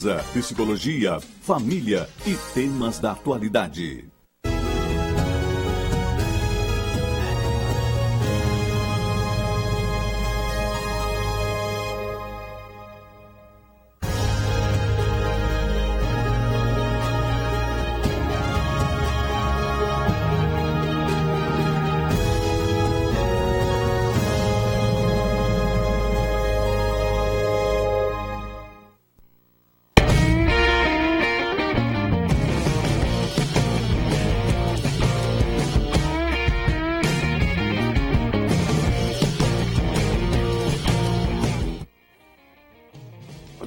beleza, psicologia, família e temas da atualidade.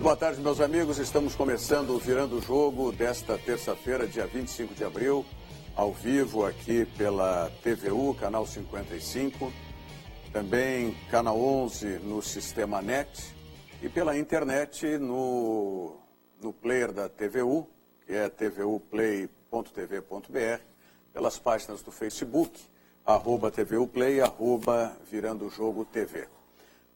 Boa tarde, meus amigos. Estamos começando o Virando o Jogo desta terça-feira, dia 25 de abril, ao vivo aqui pela TVU, canal 55, também canal 11 no Sistema NET e pela internet no player da TVU, que é tvuplay.tv.br, pelas páginas do Facebook, @TVUplay, @Virando o Jogo TV.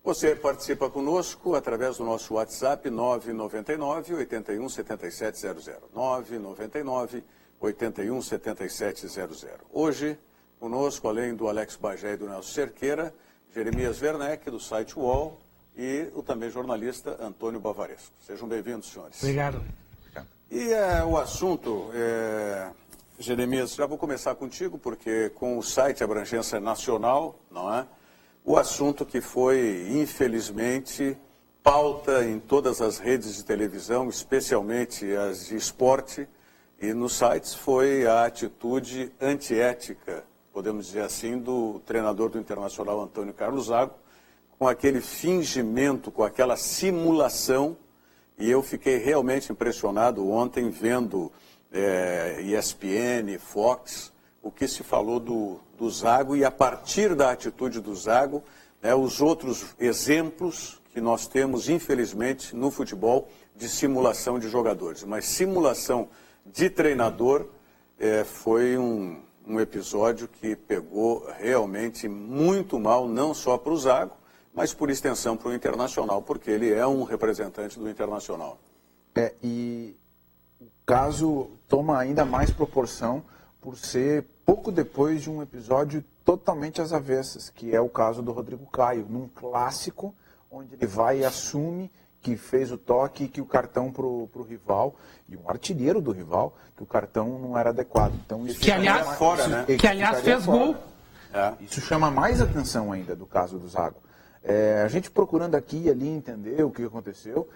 Você participa conosco através do nosso WhatsApp 999 81 7700. 999 81 7700. Hoje, conosco, além do Alex Bagé e do Nelson Cerqueira, Jeremias Werneck, do site UOL, e o também jornalista Antônio Bavaresco. Sejam bem-vindos, senhores. Obrigado. E o assunto, Jeremias, já vou começar contigo, porque com o site Abrangência Nacional, não é? O assunto que foi, infelizmente, pauta em todas as redes de televisão, especialmente as de esporte, e nos sites foi a atitude antiética, podemos dizer assim, do treinador do Internacional, Antônio Carlos Zago, com aquele fingimento, com aquela simulação, e eu fiquei realmente impressionado ontem vendo ESPN, Fox, o que se falou do Zago, e a partir da atitude do Zago, os outros exemplos que nós temos, infelizmente, no futebol, de simulação de jogadores. Mas simulação de treinador foi um episódio que pegou realmente muito mal, não só para o Zago, mas por extensão para o Internacional, porque ele é um representante do Internacional. E o caso toma ainda mais proporção por ser pouco depois de um episódio totalmente às avessas, que é o caso do Rodrigo Caio, num clássico, onde ele vai e assume que fez o toque e que o cartão para o rival, e um artilheiro do rival, que o cartão não era adequado. Então, isso aliás fez gol. Isso chama mais atenção ainda do caso do Zago. A gente procurando aqui e ali entender o que aconteceu,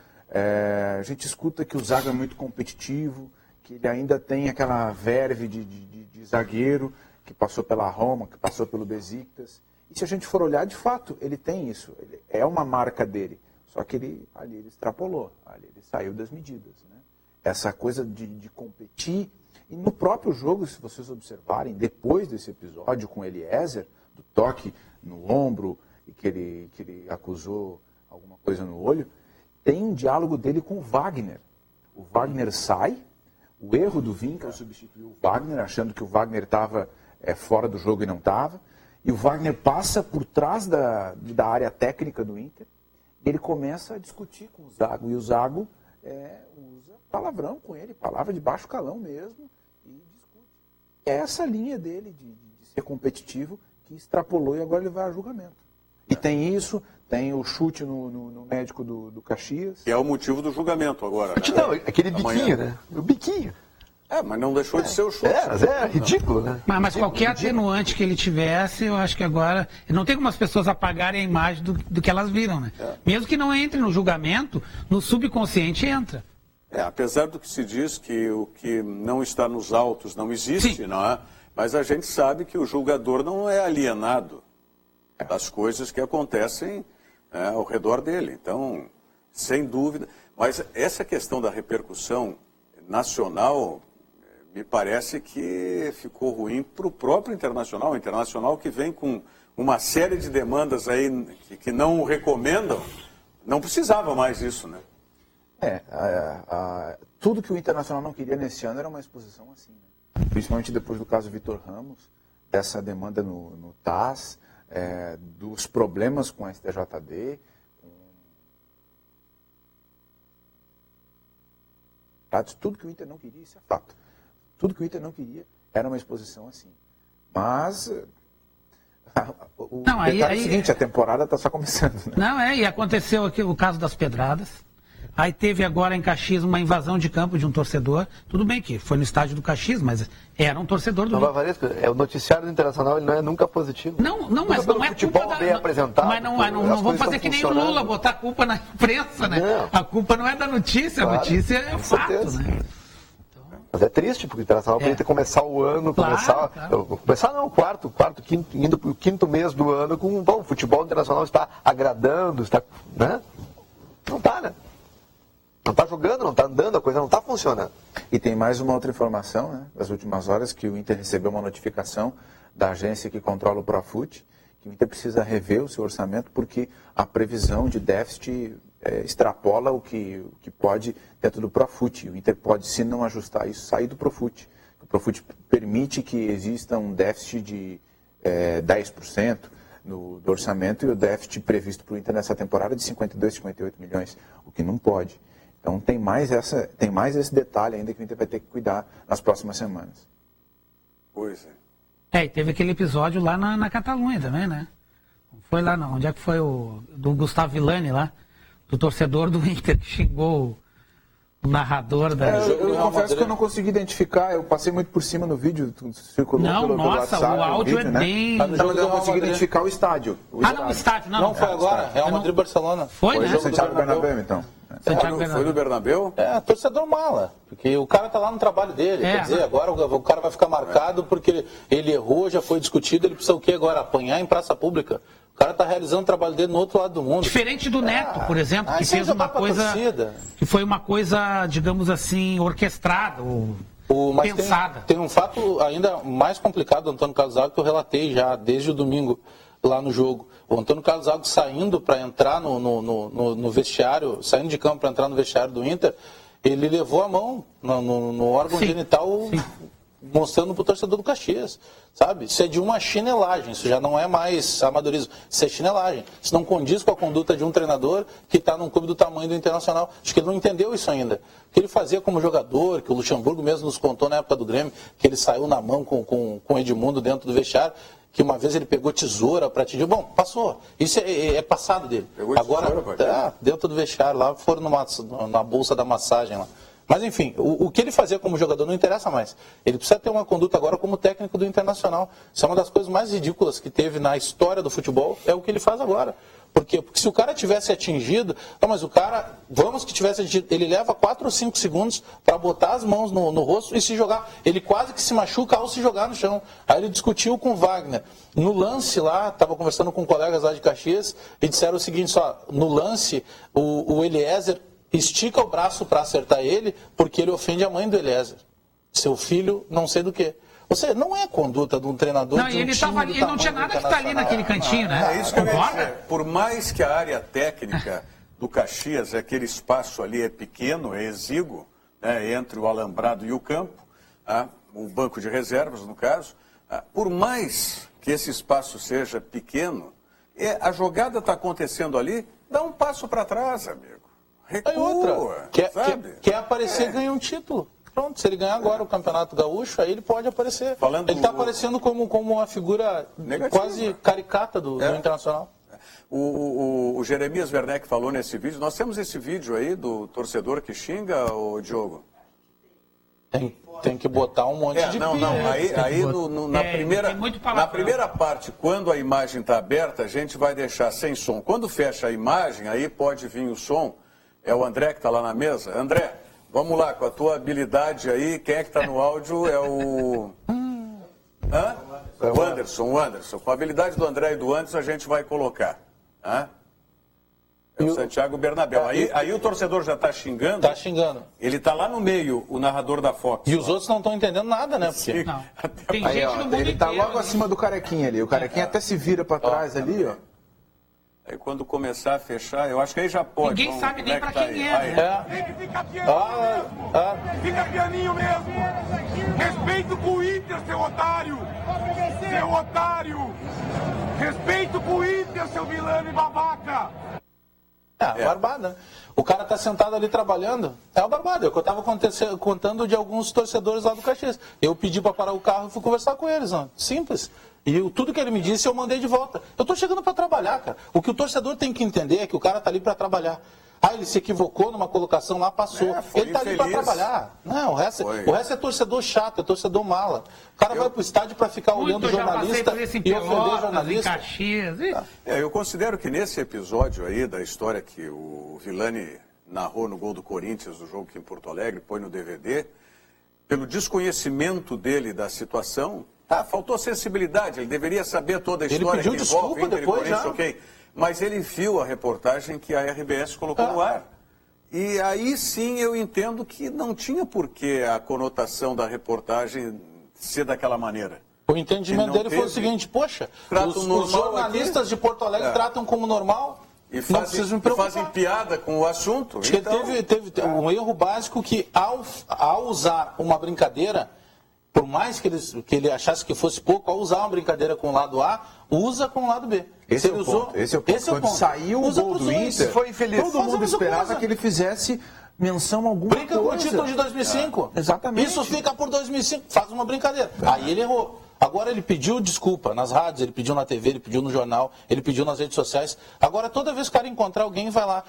a gente escuta que o Zago é muito competitivo, que ele ainda tem aquela verve de zagueiro que passou pela Roma, que passou pelo Besiktas. E se a gente for olhar, de fato, ele tem isso. Ele é uma marca dele. Só que ele extrapolou, ali ele saiu das medidas, né? Essa coisa de competir. E no próprio jogo, se vocês observarem, depois desse episódio com Eliezer, do toque no ombro, e que ele acusou alguma coisa no olho, tem um diálogo dele com o Wagner. O Wagner sai. O erro do Vinca substituiu o Wagner, achando que o Wagner estava fora do jogo e não estava. E o Wagner passa por trás da área técnica do Inter e ele começa a discutir com o Zago. E o Zago usa palavrão com ele, palavra de baixo calão mesmo, e discute. É essa linha dele de ser competitivo que extrapolou e agora ele vai a julgamento. E tem isso, tem o chute no médico do Caxias. Que é o motivo do julgamento agora. Não, aquele biquinho, né? O biquinho. Mas não deixou de ser o chute. Mas é ridículo, né? Mas qualquer atenuante que ele tivesse, eu acho que agora... Não tem como as pessoas apagarem a imagem do que elas viram, né? Mesmo que não entre no julgamento, no subconsciente entra. Apesar do que se diz que o que não está nos autos não existe, não é? Mas a gente sabe que o julgador não é alienado das coisas que acontecem ao redor dele. Então, sem dúvida. Mas essa questão da repercussão nacional, me parece que ficou ruim para o próprio Internacional. O Internacional que vem com uma série de demandas aí que não o recomendam, não precisava mais disso, né? Tudo que o Internacional não queria nesse ano era uma exposição assim, né? Principalmente depois do caso Vitor Ramos, dessa demanda no TAS, dos problemas com a STJD. Tá? Tudo que o Inter não queria, isso é fato. Tudo que o Inter não queria era uma exposição assim. Mas o detalhe é o seguinte, a temporada está só começando. Né? Não, e aconteceu aqui o caso das pedradas. Aí teve agora em Caxias uma invasão de campo de um torcedor. Tudo bem que foi no estádio do Caxias, mas era um torcedor do Inter. O noticiário do Internacional ele não é nunca positivo. Não, mas não é culpa bem apresentado. Mas não vamos fazer que nem o Lula, botar a culpa na imprensa, né? Não. A culpa não é da notícia, a notícia é o fato, né? Mas é triste, porque o Internacional poderia começar o ano, quinto, indo para o quinto mês do ano com o futebol internacional está agradando, está, né? Não está, né? Não está jogando, não está andando, a coisa não está funcionando. E tem mais uma outra informação, né, das últimas horas, que o Inter recebeu uma notificação da agência que controla o Profut, que o Inter precisa rever o seu orçamento porque a previsão de déficit extrapola o que pode dentro do Profut. O Inter pode, se não ajustar isso, sair do Profut. O Profut permite que exista um déficit de 10% do orçamento e o déficit previsto para o Inter nessa temporada de 52, 58 milhões, o que não pode. Então tem mais esse detalhe ainda que o Inter vai ter que cuidar nas próximas semanas. Pois é. E teve aquele episódio lá na Catalunha também, né? Foi lá, não. Onde é que foi do Gustavo Villani lá? Do torcedor do Inter que xingou o narrador da... Eu confesso que eu não consegui identificar, eu passei muito por cima no vídeo, circulou pelo WhatsApp, o áudio vídeo, é bem... Né? Mas eu não consegui identificar o estádio. Não, o estádio, não. Não, foi agora, Real Madrid-Barcelona. Foi, né? Santiago Bernabéu, então. Foi no Bernabéu? Torcedor mala, porque o cara tá lá no trabalho dele, quer dizer, agora o cara vai ficar marcado porque ele errou, já foi discutido, ele precisa o quê agora? Apanhar em praça pública? O cara tá realizando o trabalho dele no outro lado do mundo. Diferente do Neto, por exemplo, que fez uma coisa, que foi uma coisa, digamos assim, orquestrada ou pensada. Tem um fato ainda mais complicado do Antônio Carlos Zago que eu relatei já desde o domingo lá no jogo. O Antônio Carlos Zago saindo para entrar no vestiário, saindo de campo para entrar no vestiário do Inter, ele levou a mão no órgão genital, mostrando para o torcedor do Caxias, sabe? Isso é de uma chinelagem, isso já não é mais amadorismo, isso é chinelagem. Isso não condiz com a conduta de um treinador que está num clube do tamanho do Internacional. Acho que ele não entendeu isso ainda. O que ele fazia como jogador, que o Luxemburgo mesmo nos contou na época do Grêmio, que ele saiu na mão com o Edmundo dentro do vestiário, que uma vez ele pegou tesoura para atingir. Bom, passou. Isso é passado dele. Agora, dentro do vestiário lá, foram na bolsa da massagem lá. Mas, enfim, o que ele fazia como jogador não interessa mais. Ele precisa ter uma conduta agora como técnico do Internacional. Isso é uma das coisas mais ridículas que teve na história do futebol, é o que ele faz agora. Por quê? Porque se o cara tivesse atingido, mas o cara, vamos que tivesse atingido, ele leva 4 ou 5 segundos para botar as mãos no rosto e se jogar. Ele quase que se machuca ao se jogar no chão. Aí ele discutiu com o Wagner. No lance lá, estava conversando com colegas lá de Caxias e disseram o seguinte, no lance, o Eliezer estica o braço para acertar ele porque ele ofende a mãe do Eliezer. Seu filho, não sei do quê. Ou seja, não é a conduta de um treinador de um ele não tinha nada que estar ali naquele cantinho, né? É isso que eu ia dizer. Por mais que a área técnica do Caxias, aquele espaço ali é pequeno, é exíguo, né, entre o alambrado e o campo, o banco de reservas, no caso, por mais que esse espaço seja pequeno, a jogada está acontecendo ali, dá um passo para trás, amigo. Recua, aí outra, quer aparecer, ganha um título. Pronto, se ele ganhar agora o Campeonato Gaúcho, aí ele pode aparecer. Ele está aparecendo como uma figura negativa, quase caricata do Internacional. O Jeremias Werneck falou nesse vídeo. Nós temos esse vídeo aí do torcedor que xinga, o Diogo? Tem que botar um monte de na primeira parte, quando a imagem está aberta, a gente vai deixar sem som. Quando fecha a imagem, aí pode vir o som. É o André que está lá na mesa. André, vamos lá, com a tua habilidade aí, quem é que está no áudio é o... O Anderson. Com a habilidade do André e do Anderson, a gente vai colocar. É o Santiago Bernabéu. Aí o torcedor já está xingando. Está xingando. Ele está lá no meio, o narrador da Fox. E os outros não estão entendendo nada, né? Porque... Não. Tem gente no mundo ele está logo ali. acima do Carequinha ali. O Carequinha até se vira para trás ali, ó. Aí quando começar a fechar, eu acho que aí já pode. Ninguém sabe nem para quem Tem que ficar pianinho. Fica pianinho mesmo. Respeito com o Inter, seu otário. Seu otário. Respeito com o Inter, seu vilão e babaca. Barbada. Né? O cara tá sentado ali trabalhando, é uma barbada. É o que eu tava contando de alguns torcedores lá do Caxias. Eu pedi para parar o carro e fui conversar com eles, ó. Simples. E tudo que ele me disse eu mandei de volta. Eu tô chegando para trabalhar, cara. O que o torcedor tem que entender é que o cara tá ali para trabalhar. Ele se equivocou numa colocação lá, passou. Ele tá ali para trabalhar. Não, o resto é torcedor chato, é torcedor mala. O cara vai pro estádio para ficar olhando o jornalista e ofender jornalista. Caxias, eu considero que nesse episódio aí da história que o Villani narrou no gol do Corinthians, do jogo aqui em Porto Alegre, põe no DVD, pelo desconhecimento dele da situação, faltou sensibilidade, ele deveria saber toda a história que envolve Inter e Corinthians, ok. Mas ele viu a reportagem que a RBS colocou no ar. E aí sim eu entendo que não tinha por que a conotação da reportagem ser daquela maneira. O entendimento dele foi o seguinte, poxa, os jornalistas de Porto Alegre tratam como normal, e fazem piada com o assunto. Acho então... que teve um erro básico que ao usar uma brincadeira, por mais que ele achasse que fosse pouco, ao usar uma brincadeira com o lado A, usa com o lado B. Esse é o ponto. Quando saiu o gol do Inter, foi infeliz. Todo mundo esperava que ele fizesse menção alguma coisa. Brinca com o título de 2005. Exatamente. Isso fica por 2005. Faz uma brincadeira. Aí ele errou. Agora ele pediu desculpa nas rádios, ele pediu na TV, ele pediu no jornal, ele pediu nas redes sociais. Agora toda vez que o cara encontrar alguém, vai lá.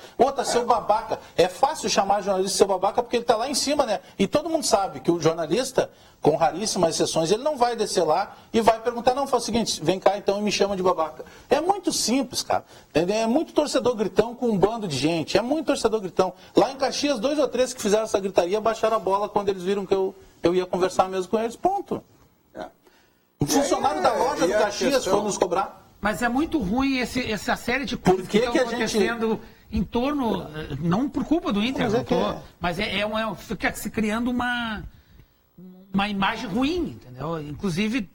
Seu babaca. É fácil chamar jornalista de seu babaca porque ele está lá em cima, né? E todo mundo sabe que o jornalista, com raríssimas exceções, ele não vai descer lá e vai perguntar, não, faz o seguinte, vem cá então e me chama de babaca. É muito simples, cara. Entendeu? É muito torcedor gritão com um bando de gente. É muito torcedor gritão. Lá em Caxias, 2 ou 3 que fizeram essa gritaria baixaram a bola quando eles viram que eu ia conversar mesmo com eles. Ponto. O funcionário da loja do Caxias foi nos cobrar. Mas é muito ruim essa série de coisas que estão acontecendo em torno, não por culpa do Inter, mas fica se criando uma imagem ruim, entendeu? Inclusive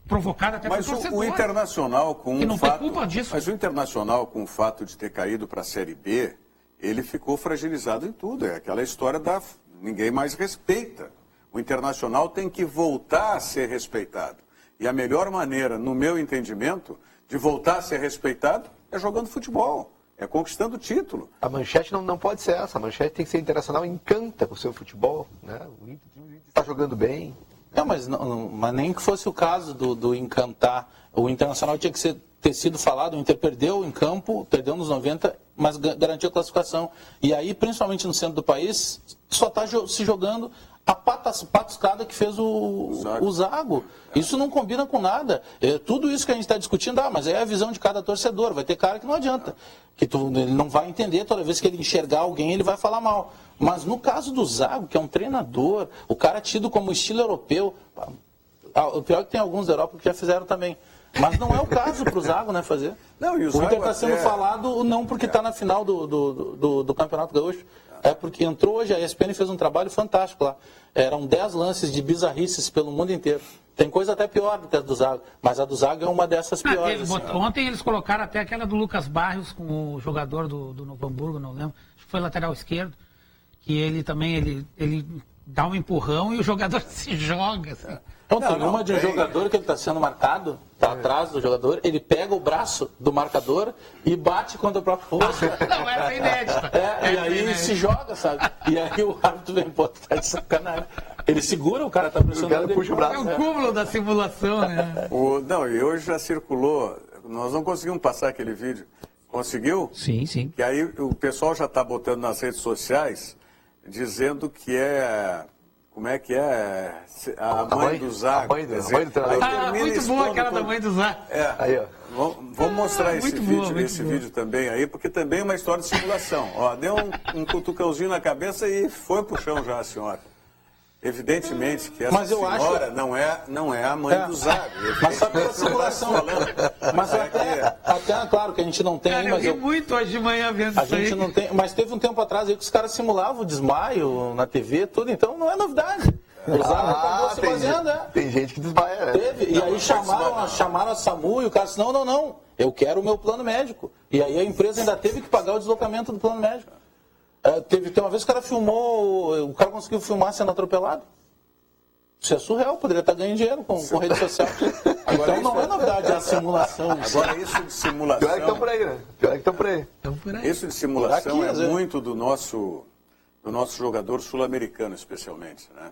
provocada até pelo torcedor. O Internacional com o fato, culpa disso. Mas o Internacional com o fato de ter caído para a Série B, ele ficou fragilizado em tudo. É aquela história da ninguém mais respeita. O Internacional tem que voltar a ser respeitado. E a melhor maneira, no meu entendimento, de voltar a ser respeitado é jogando futebol, é conquistando o título. A manchete não pode ser essa. A manchete tem que ser Internacional encanta com o seu futebol. Né? O Inter está jogando bem. Mas nem que fosse o caso do encantar. O Internacional tinha que ter sido falado, o Inter perdeu em campo, perdeu nos 90, mas garantiu a classificação. E aí, principalmente no centro do país, só está se jogando a patuscada que fez o Zago. Isso não combina com nada. Tudo isso que a gente está discutindo, mas é a visão de cada torcedor. Vai ter cara que não adianta. Ele não vai entender, toda vez que ele enxergar alguém, ele vai falar mal. Mas no caso do Zago, que é um treinador, o cara tido como estilo europeu, o pior é que tem alguns da Europa que já fizeram também. Mas não é o caso para o Zago, né, fazer. Não, e o Inter está sendo falado não porque está na final do Campeonato Gaúcho. É porque entrou hoje, a ESPN fez um trabalho fantástico lá. Eram 10 lances de bizarrices pelo mundo inteiro. Tem coisa até pior do que a do Zago, mas a do Zago é uma dessas piores. Ontem eles colocaram até aquela do Lucas Barrios com o jogador do Novo Hamburgo, não lembro, acho que foi lateral esquerdo, que ele também ele dá um empurrão e o jogador se joga. Assim. Então, tem uma de um jogador que ele está sendo marcado, está atrás do jogador, ele pega o braço do marcador e bate contra o próprio rosto. Não, essa é inédita. E aí ele se joga, sabe? E aí o árbitro vem, tá de sacanagem. Ele segura, o cara tá pressionando, ele puxa o braço. É o cúmulo da simulação, né? E hoje já circulou, nós não conseguimos passar aquele vídeo. Conseguiu? Sim, sim. Que aí o pessoal já está botando nas redes sociais, dizendo que é... Como é que é? A mãe do Zago. A mãe do treinador. Muito boa aquela da mãe do Zago. Aí, ó. Vamos mostrar esse vídeo também aí, porque também é uma história de simulação. Ó, deu um cutucãozinho na cabeça e foi pro chão já a senhora. Evidentemente que essa senhora não é a mãe do Zago. Mas só pela simulação. Mas até, claro que a gente não tem... Cara, mas eu vi muito hoje de manhã vendo isso aí. Não tem, mas teve um tempo atrás aí que os caras simulavam o desmaio na TV, tudo, então não é novidade. O Zago acabou se fazendo, Tem gente que desmaia, né? Teve, e aí chamaram a SAMU e o cara disse, não, eu quero o meu plano médico. E aí a empresa ainda teve que pagar o deslocamento do plano médico. Teve uma vez que o cara filmou, o cara conseguiu filmar sendo atropelado. Isso é surreal, poderia estar ganhando dinheiro com rede social. Agora, então não é novidade, é a simulação. Agora, isso de simulação... Pior é que estão por aí, né? Pior é que estão por aí. Isso de simulação Por aqui, é muito do nosso jogador sul-americano, especialmente, né?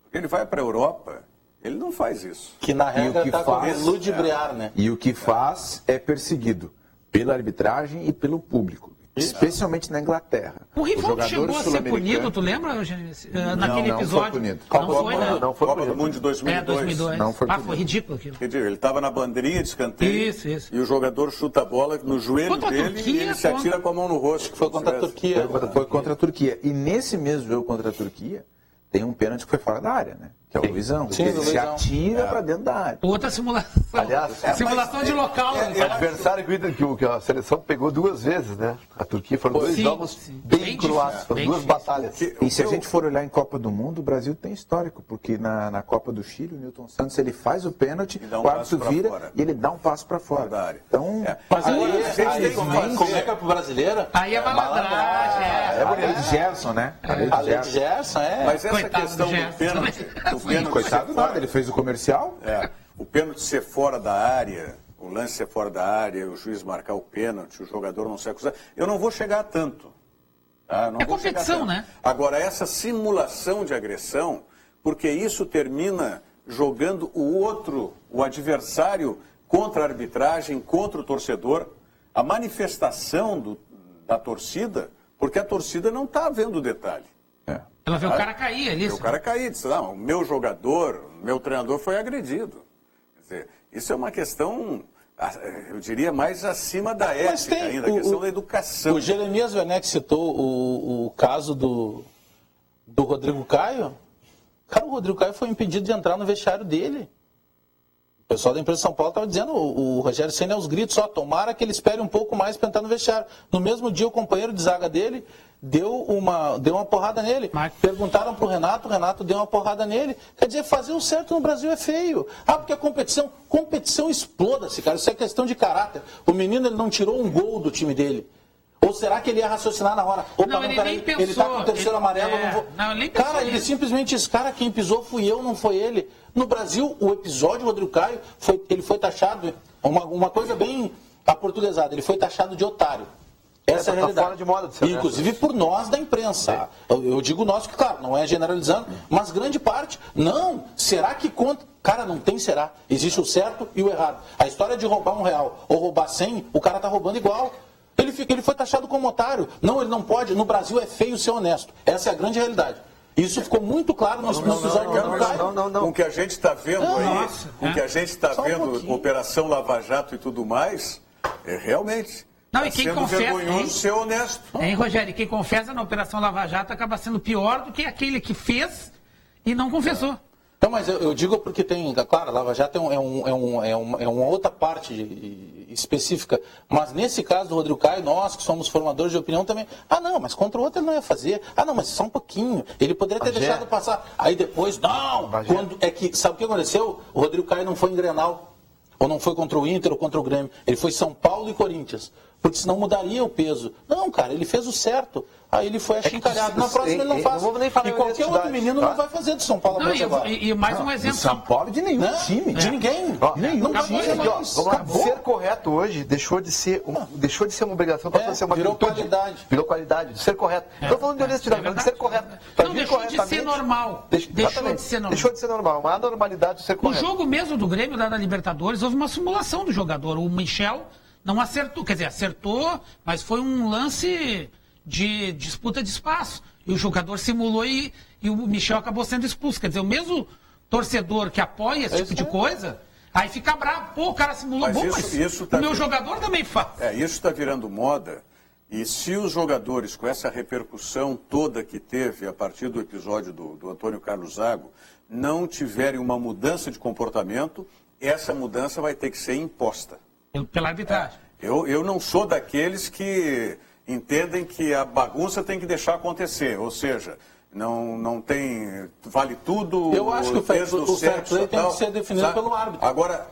Porque ele vai para a Europa, ele não faz isso. Que na regra está com ludibriar, né? E o que faz é perseguido pela arbitragem e pelo público. Especialmente na Inglaterra. O Rivaldo chegou a ser punido, tu lembra, Eugênio? Naquele episódio. Não foi punido. Não foi Copa do Mundo de 2002. 2002. Não foi punido. Foi ridículo aquilo. Ele estava na bandeirinha de escanteio Isso. e o jogador chuta a bola no joelho dele e ele se atira com a mão no rosto. Foi contra a Turquia. Foi contra a Turquia. E nesse mesmo jogo contra a Turquia, tem um pênalti que foi fora da área, né? Que é o Luizão. Sim, ele se atira para dentro da área. Outra simulação. Aliás, simulação de local. Adversário que a seleção pegou 2 vezes, né? A Turquia foram 2 jogos bem cruados, foram 2 batalhas. E se a gente for olhar em Copa do Mundo, o Brasil tem histórico, porque na Copa do Chile, o Newton Santos, ele faz o pênalti, o árbitro vira e ele dá um passo para fora da área. Então, mas agora, aí como é que é pro brasileiro? Aí é malandragem. É bonito de Gerson, né? A lei de Gerson, Mas essa Coitado questão do do pênalti... Coitado nada, ele fez o comercial. O pênalti ser fora da área, o lance ser fora da área, o juiz marcar o pênalti, o jogador não ser acusado. Eu não vou chegar a tanto. Tá? Não é vou competição, né? Agora, essa simulação de agressão, porque isso termina jogando o adversário contra a arbitragem, contra o torcedor, a manifestação da torcida, porque a torcida não está vendo o detalhe. Ela vê o cara cair ali. O cara cair, disse, não, o meu jogador, o meu treinador foi agredido. Quer dizer, isso é uma questão, eu diria, mais acima da ética ainda, a questão da educação. O Jeremias Werneck citou o caso do Rodrigo Caio. Cara, o Rodrigo Caio foi impedido de entrar no vestiário dele. O pessoal da imprensa de São Paulo estava dizendo, o Rogério Ceni aos gritos, tomara que ele espere um pouco mais para entrar no vestiário. No mesmo dia, o companheiro de zaga dele deu uma porrada nele. Perguntaram para o Renato deu uma porrada nele. Quer dizer, fazer o certo no Brasil é feio. Porque a competição exploda-se, cara. Isso é questão de caráter. O menino ele não tirou um gol do time dele. Ou será que ele ia raciocinar na hora? Opa, não, ele está com o terceiro amarelo, eu não vou... Não, ele nem pensou cara, ele simplesmente disse, cara, quem pisou fui eu, não foi ele. No Brasil, o episódio do Rodrigo Caio, ele foi taxado, uma coisa bem aportuguesada, ele foi taxado de otário. Essa é a realidade. Fora de moda de ser inclusive por nós da imprensa. Eu digo nós que, claro, não é generalizando, mas grande parte. Não, será que conta? Cara, não tem será. Existe o certo e o errado. A história de roubar R$1 ou roubar 100, o cara tá roubando igual. Ele foi taxado como otário. Não, ele não pode. No Brasil é feio ser honesto. Essa é a grande realidade. Isso ficou muito claro no episódio do Rodrigo Caio. Com o que a gente está vendo com o que a gente está vendo, Operação Lava Jato e tudo mais, realmente... Não, e quem sendo confessa, vergonhoso ser honesto. Hein, Rogério? Quem confessa na Operação Lava Jato acaba sendo pior do que aquele que fez e não confessou. Então, mas eu digo porque tem, claro, a Lava Jato é uma outra parte específica, mas nesse caso do Rodrigo Caio, nós que somos formadores de opinião também, não, mas contra o outro ele não ia fazer, não, mas só um pouquinho, ele poderia ter deixado passar, aí depois, quando sabe o que aconteceu? O Rodrigo Caio não foi em Grenal, ou não foi contra o Inter ou contra o Grêmio, ele foi São Paulo e Corinthians, porque senão mudaria o peso. Não, cara, ele fez o certo. Aí ele foi achincalhado. Na próxima ele não faz. Não vou nem falar e qualquer outro menino não vai fazer de São Paulo. Não, e mais um exemplo. De São Paulo de nenhum time. De ninguém. Não vai fazer mais. Ser correto hoje deixou de ser uma obrigação, passou a ser uma virou qualidade. Virou qualidade. De ser correto. Estou falando de honestidade, de ser correto. Não, deixou de ser normal. Deixou de ser normal. Uma anormalidade de ser correto. No jogo mesmo do Grêmio, da Libertadores, houve uma simulação do jogador. O Michel não acertou, quer dizer, acertou, mas foi um lance de disputa de espaço. E o jogador simulou e o Michel acabou sendo expulso. Quer dizer, o mesmo torcedor que apoia esse tipo de coisa, aí fica bravo. Pô, o cara simulou. Mas o meu jogador também faz. Isso está virando moda. E se os jogadores, com essa repercussão toda que teve a partir do episódio do Antônio Carlos Zago, não tiverem uma mudança de comportamento, essa mudança vai ter que ser imposta. Pela arbitragem. Eu não sou daqueles que entendem que a bagunça tem que deixar acontecer, ou seja, não tem, vale tudo. Eu acho que o fair play tem que ser definido pelo árbitro. Agora,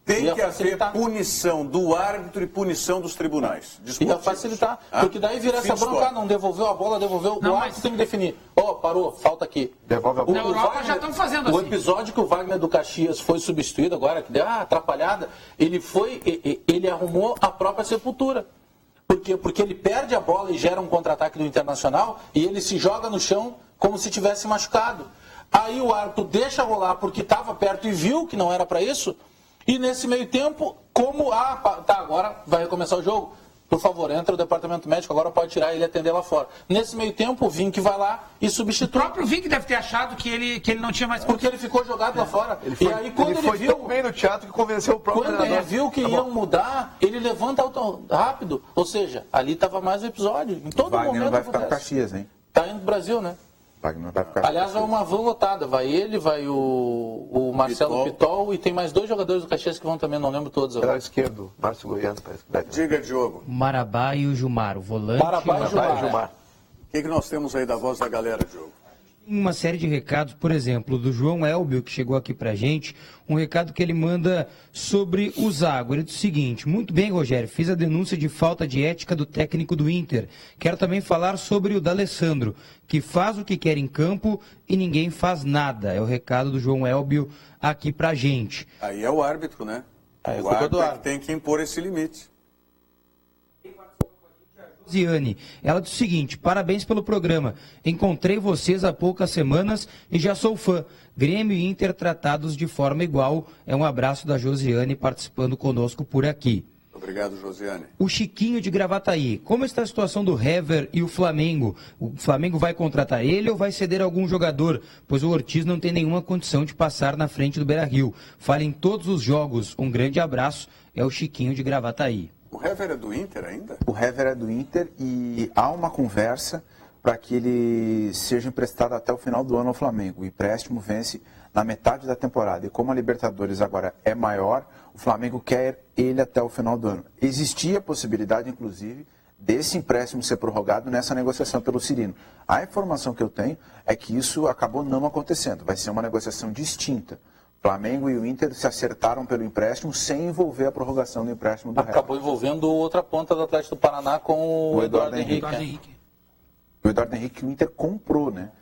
Tem que haver punição do árbitro e punição dos tribunais. Ia facilitar, porque daí vira essa bronca, não devolveu a bola, devolveu, o árbitro tem que definir. Parou, falta aqui. Devolve a bola. Na Europa já estão fazendo assim. O episódio que o Wagner do Caxias foi substituído agora, que deu atrapalhada, ele arrumou a própria sepultura. Por quê? Porque ele perde a bola e gera um contra-ataque do Internacional e ele se joga no chão como se tivesse machucado. Aí o árbitro deixa rolar porque estava perto e viu que não era para isso. E nesse meio tempo, agora vai recomeçar o jogo. Por favor, entra o departamento médico, agora pode tirar ele e atender lá fora. Nesse meio tempo, o Vink vai lá e substitui. O próprio Vink deve ter achado que ele não tinha mais... Porque ele ficou jogado lá fora. E aí, quando ele foi tão bem no teatro que convenceu o próprio treinador. Quando ele viu que iam mudar, ele levanta rápido. Ou seja, ali estava mais o episódio. Em todo Wagner momento não vai ficar com Caxias, hein? Tá indo pro Brasil, né? Wagner vai ficar. Aliás, vai uma van lotada. Vai ele, vai o Marcelo Pitol e tem mais 2 jogadores do Caxias que vão também, não lembro todos. Lateral esquerdo, Márcio Goiano. Diga, Diogo. Marabá e o Gilmar, o volante. Marabá e Gilmar. O que nós temos aí da voz da galera, Diogo? Uma série de recados, por exemplo, do João Elbio, que chegou aqui pra gente, um recado que ele manda sobre o Zago. Ele diz o seguinte: muito bem, Rogério, fiz a denúncia de falta de ética do técnico do Inter. Quero também falar sobre o D'Alessandro, que faz o que quer em campo e ninguém faz nada. É o recado do João Elbio aqui pra gente. Aí é o árbitro, né? O árbitro é que tem que impor esse limite. Ziane, ela diz o seguinte: parabéns pelo programa, encontrei vocês há poucas semanas e já sou fã. Grêmio e Inter tratados de forma igual. É um abraço da Josiane participando conosco por aqui. Obrigado, Josiane. O Chiquinho de Gravataí, como está a situação do Hever e o Flamengo? O Flamengo vai contratar ele ou vai ceder algum jogador? Pois o Ortiz não tem nenhuma condição de passar na frente do Beira-Rio. Fala em todos os jogos. Um grande abraço, é o Chiquinho de Gravataí. O Hever é do Inter ainda? O Hever é do Inter e há uma conversa para que ele seja emprestado até o final do ano ao Flamengo. O empréstimo vence na metade da temporada. E como a Libertadores agora é maior, o Flamengo quer ele até o final do ano. Existia a possibilidade, inclusive, desse empréstimo ser prorrogado nessa negociação pelo Cirino. A informação que eu tenho é que isso acabou não acontecendo. Vai ser uma negociação distinta. Flamengo e o Inter se acertaram pelo empréstimo sem envolver a prorrogação do empréstimo do Hever. Acabou envolvendo outra ponta do Atlético do Paraná com o Eduardo Henrique. O Eduardo Henrique, o Inter comprou, né?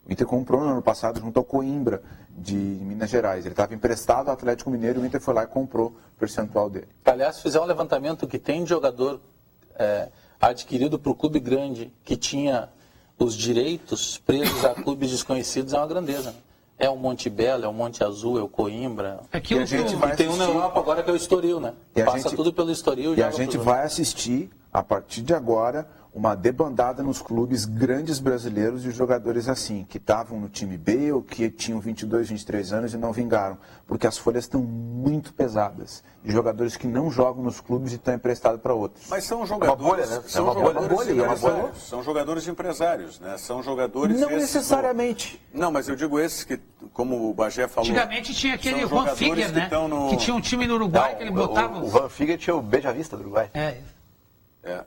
O Inter comprou no ano passado junto ao Coimbra, de Minas Gerais. Ele estava emprestado ao Atlético Mineiro e o Inter foi lá e comprou o percentual dele. Aliás, se fizer um levantamento que tem de jogador adquirido para o clube grande, que tinha os direitos presos a clubes desconhecidos, é uma grandeza, né? É o Monte Belo, é o Monte Azul, é o Coimbra. E tem um na Europa agora que é o Estoril, né? Passa tudo pelo Estoril. E a gente vai assistir, a partir de agora, uma debandada nos clubes grandes brasileiros de jogadores assim, que estavam no time B ou que tinham 22, 23 anos e não vingaram, porque as folhas estão muito pesadas. De jogadores que não jogam nos clubes e estão emprestados para outros. Mas são jogadores, né? São jogadores empresários, né? São jogadores não necessariamente. Não, mas eu digo esses que, como o Bagé falou... Antigamente tinha aquele Juan Figuer, né? Que tinha um time no Uruguai que ele botava... O Juan Figuer tinha o Beija Vista do Uruguai.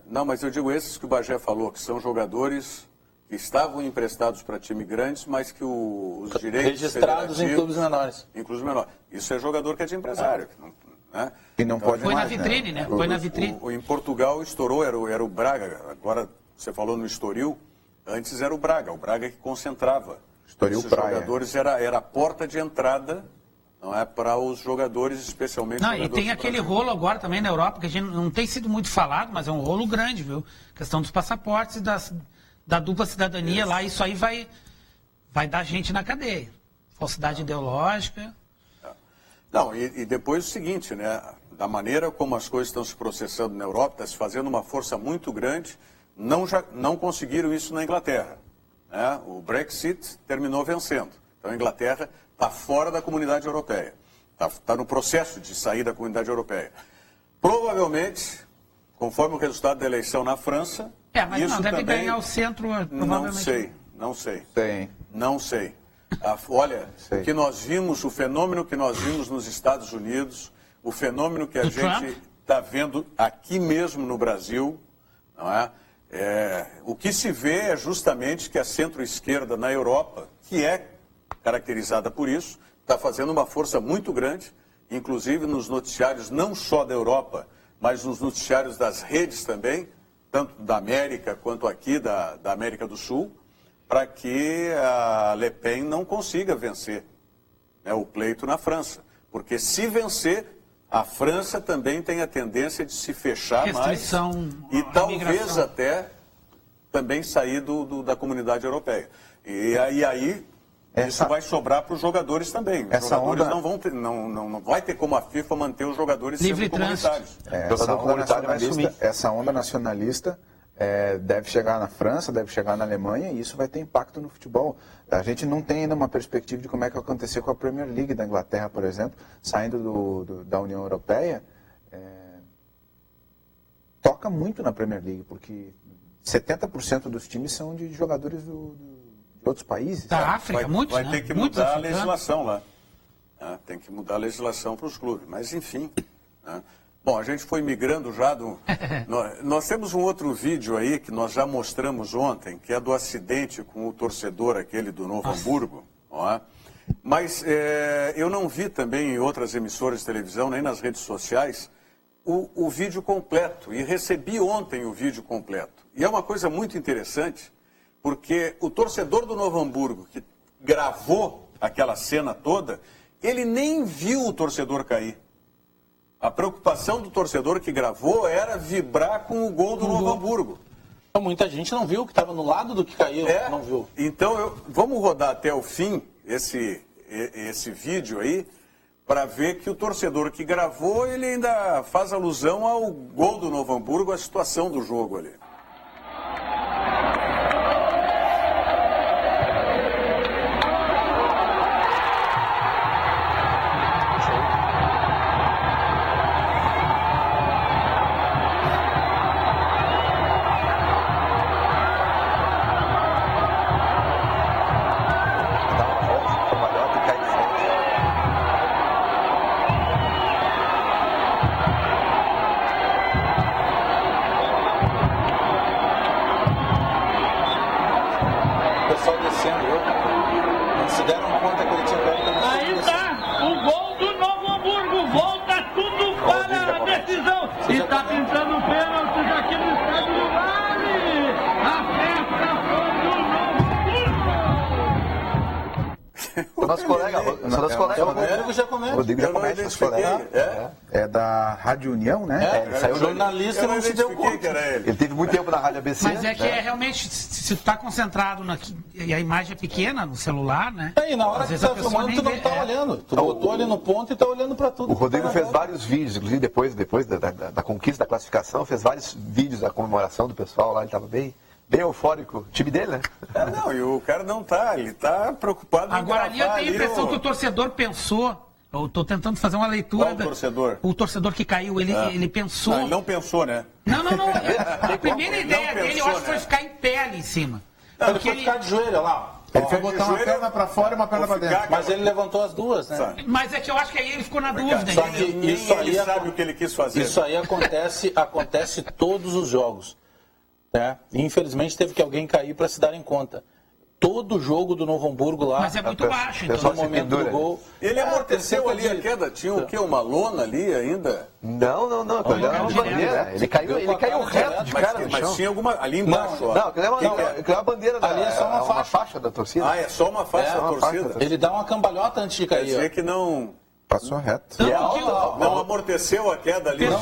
Não, mas eu digo esses que o Bagé falou, que são jogadores que estavam emprestados para time grandes, mas que os direitos registrados em clubes menores. Isso é jogador que é de empresário. Né? E não pode foi mais, na vitrine, né? Foi na vitrine. Em Portugal estourou, era o Braga. Agora, você falou no Estoril, antes era o Braga que concentrava. Estoril Praia. Jogadores era a porta de entrada, não é, para os jogadores, especialmente. Não, e tem aquele rolo agora também na Europa, que a gente não tem sido muito falado, mas é um rolo grande, viu? Questão dos passaportes e da dupla cidadania lá, isso aí vai dar gente na cadeia. Falsidade ideológica. Não, e depois o seguinte, né? Da maneira como as coisas estão se processando na Europa, está se fazendo uma força muito grande, não conseguiram isso na Inglaterra. Né? O Brexit terminou vencendo. Então a Inglaterra está fora da comunidade europeia. Está no processo de sair da comunidade europeia. Provavelmente, conforme o resultado da eleição na França... mas isso não, deve também, ganhar o centro, provavelmente. Não sei. Tem. Não sei. Olha, o fenômeno que nós vimos nos Estados Unidos, o fenômeno que a gente está vendo aqui mesmo no Brasil, não é? O que se vê é justamente que a centro-esquerda na Europa, que é caracterizada por isso, está fazendo uma força muito grande inclusive nos noticiários não só da Europa, mas nos noticiários das redes também, tanto da América quanto aqui da América do Sul, para que a Le Pen não consiga vencer, né, o pleito na França. Porque se vencer, a França também tem a tendência de se fechar Restrição mais e talvez até também sair da comunidade europeia. E aí isso vai sobrar para os jogadores também. Os jogadores não vão ter, não vai ter como a FIFA manter os jogadores livre sendo comunitários. Essa onda nacionalista deve chegar na França, deve chegar na Alemanha, e isso vai ter impacto no futebol. A gente não tem ainda uma perspectiva de como é que vai acontecer com a Premier League da Inglaterra, por exemplo, saindo da União Europeia. Toca muito na Premier League, porque 70% dos times são de jogadores de outros países. Da África, muitos, vai ter que mudar a legislação lá. Tem que mudar a legislação para os clubes, mas enfim. Bom, a gente foi migrando já nós temos um outro vídeo aí que nós já mostramos ontem, que é do acidente com o torcedor aquele do Novo Hamburgo. Mas eu não vi também em outras emissoras de televisão, nem nas redes sociais, o vídeo completo. E recebi ontem o vídeo completo. E é uma coisa muito interessante, porque o torcedor do Novo Hamburgo, que gravou aquela cena toda, ele nem viu o torcedor cair. A preocupação do torcedor que gravou era vibrar com o gol do Novo Hamburgo. Então, muita gente não viu, que estava no lado do que caiu, não viu. Então, vamos rodar até o fim esse vídeo aí, para ver que o torcedor que gravou, ele ainda faz alusão ao gol do Novo Hamburgo, à situação do jogo ali. Rodrigo já começa. É da Rádio União, né? Ele saiu jornalista e não se deu conta. Ele teve muito tempo na Rádio ABC. Mas é que realmente, se tu tá concentrado e a imagem é pequena no celular, né? E na hora que tu tá filmando, tu não tá olhando. Tu botou ali no ponto e tá olhando para tudo. O Rodrigo fez vários vídeos, inclusive depois da conquista da classificação, fez vários vídeos da comemoração do pessoal lá, ele estava bem eufórico. O time dele, né? Não, e o cara não tá, ele tá preocupado Agora, ali eu tenho a impressão que o torcedor pensou. Eu estou tentando fazer uma leitura. Qual torcedor? O torcedor que caiu, ele pensou. Não, ele não pensou, né? Não. A primeira ideia dele, eu acho que foi ficar em pé ali em cima. Ele foi ficar de joelho, olha lá. Ele foi botar uma perna para fora e uma perna para dentro. Mas ele levantou as duas, né? Mas é que eu acho que aí ele ficou na dúvida. Só que isso aí sabe o que ele quis fazer. Isso aí acontece todos os jogos. Né? Infelizmente teve que alguém cair para se darem conta. Todo jogo do Novo Hamburgo lá. Mas é muito baixo, então. No momento do gol. Ele amorteceu ali a queda. Tinha o quê? Uma lona ali ainda? Não. Ele caiu reto de cara no chão. Mas tinha alguma ali embaixo. Não, aquilo é uma bandeira ali é só uma faixa da torcida. É só uma faixa da torcida. Ele dá uma cambalhota antes de cair. Quer dizer que não... Passou reto. Não amorteceu a queda ali. Ele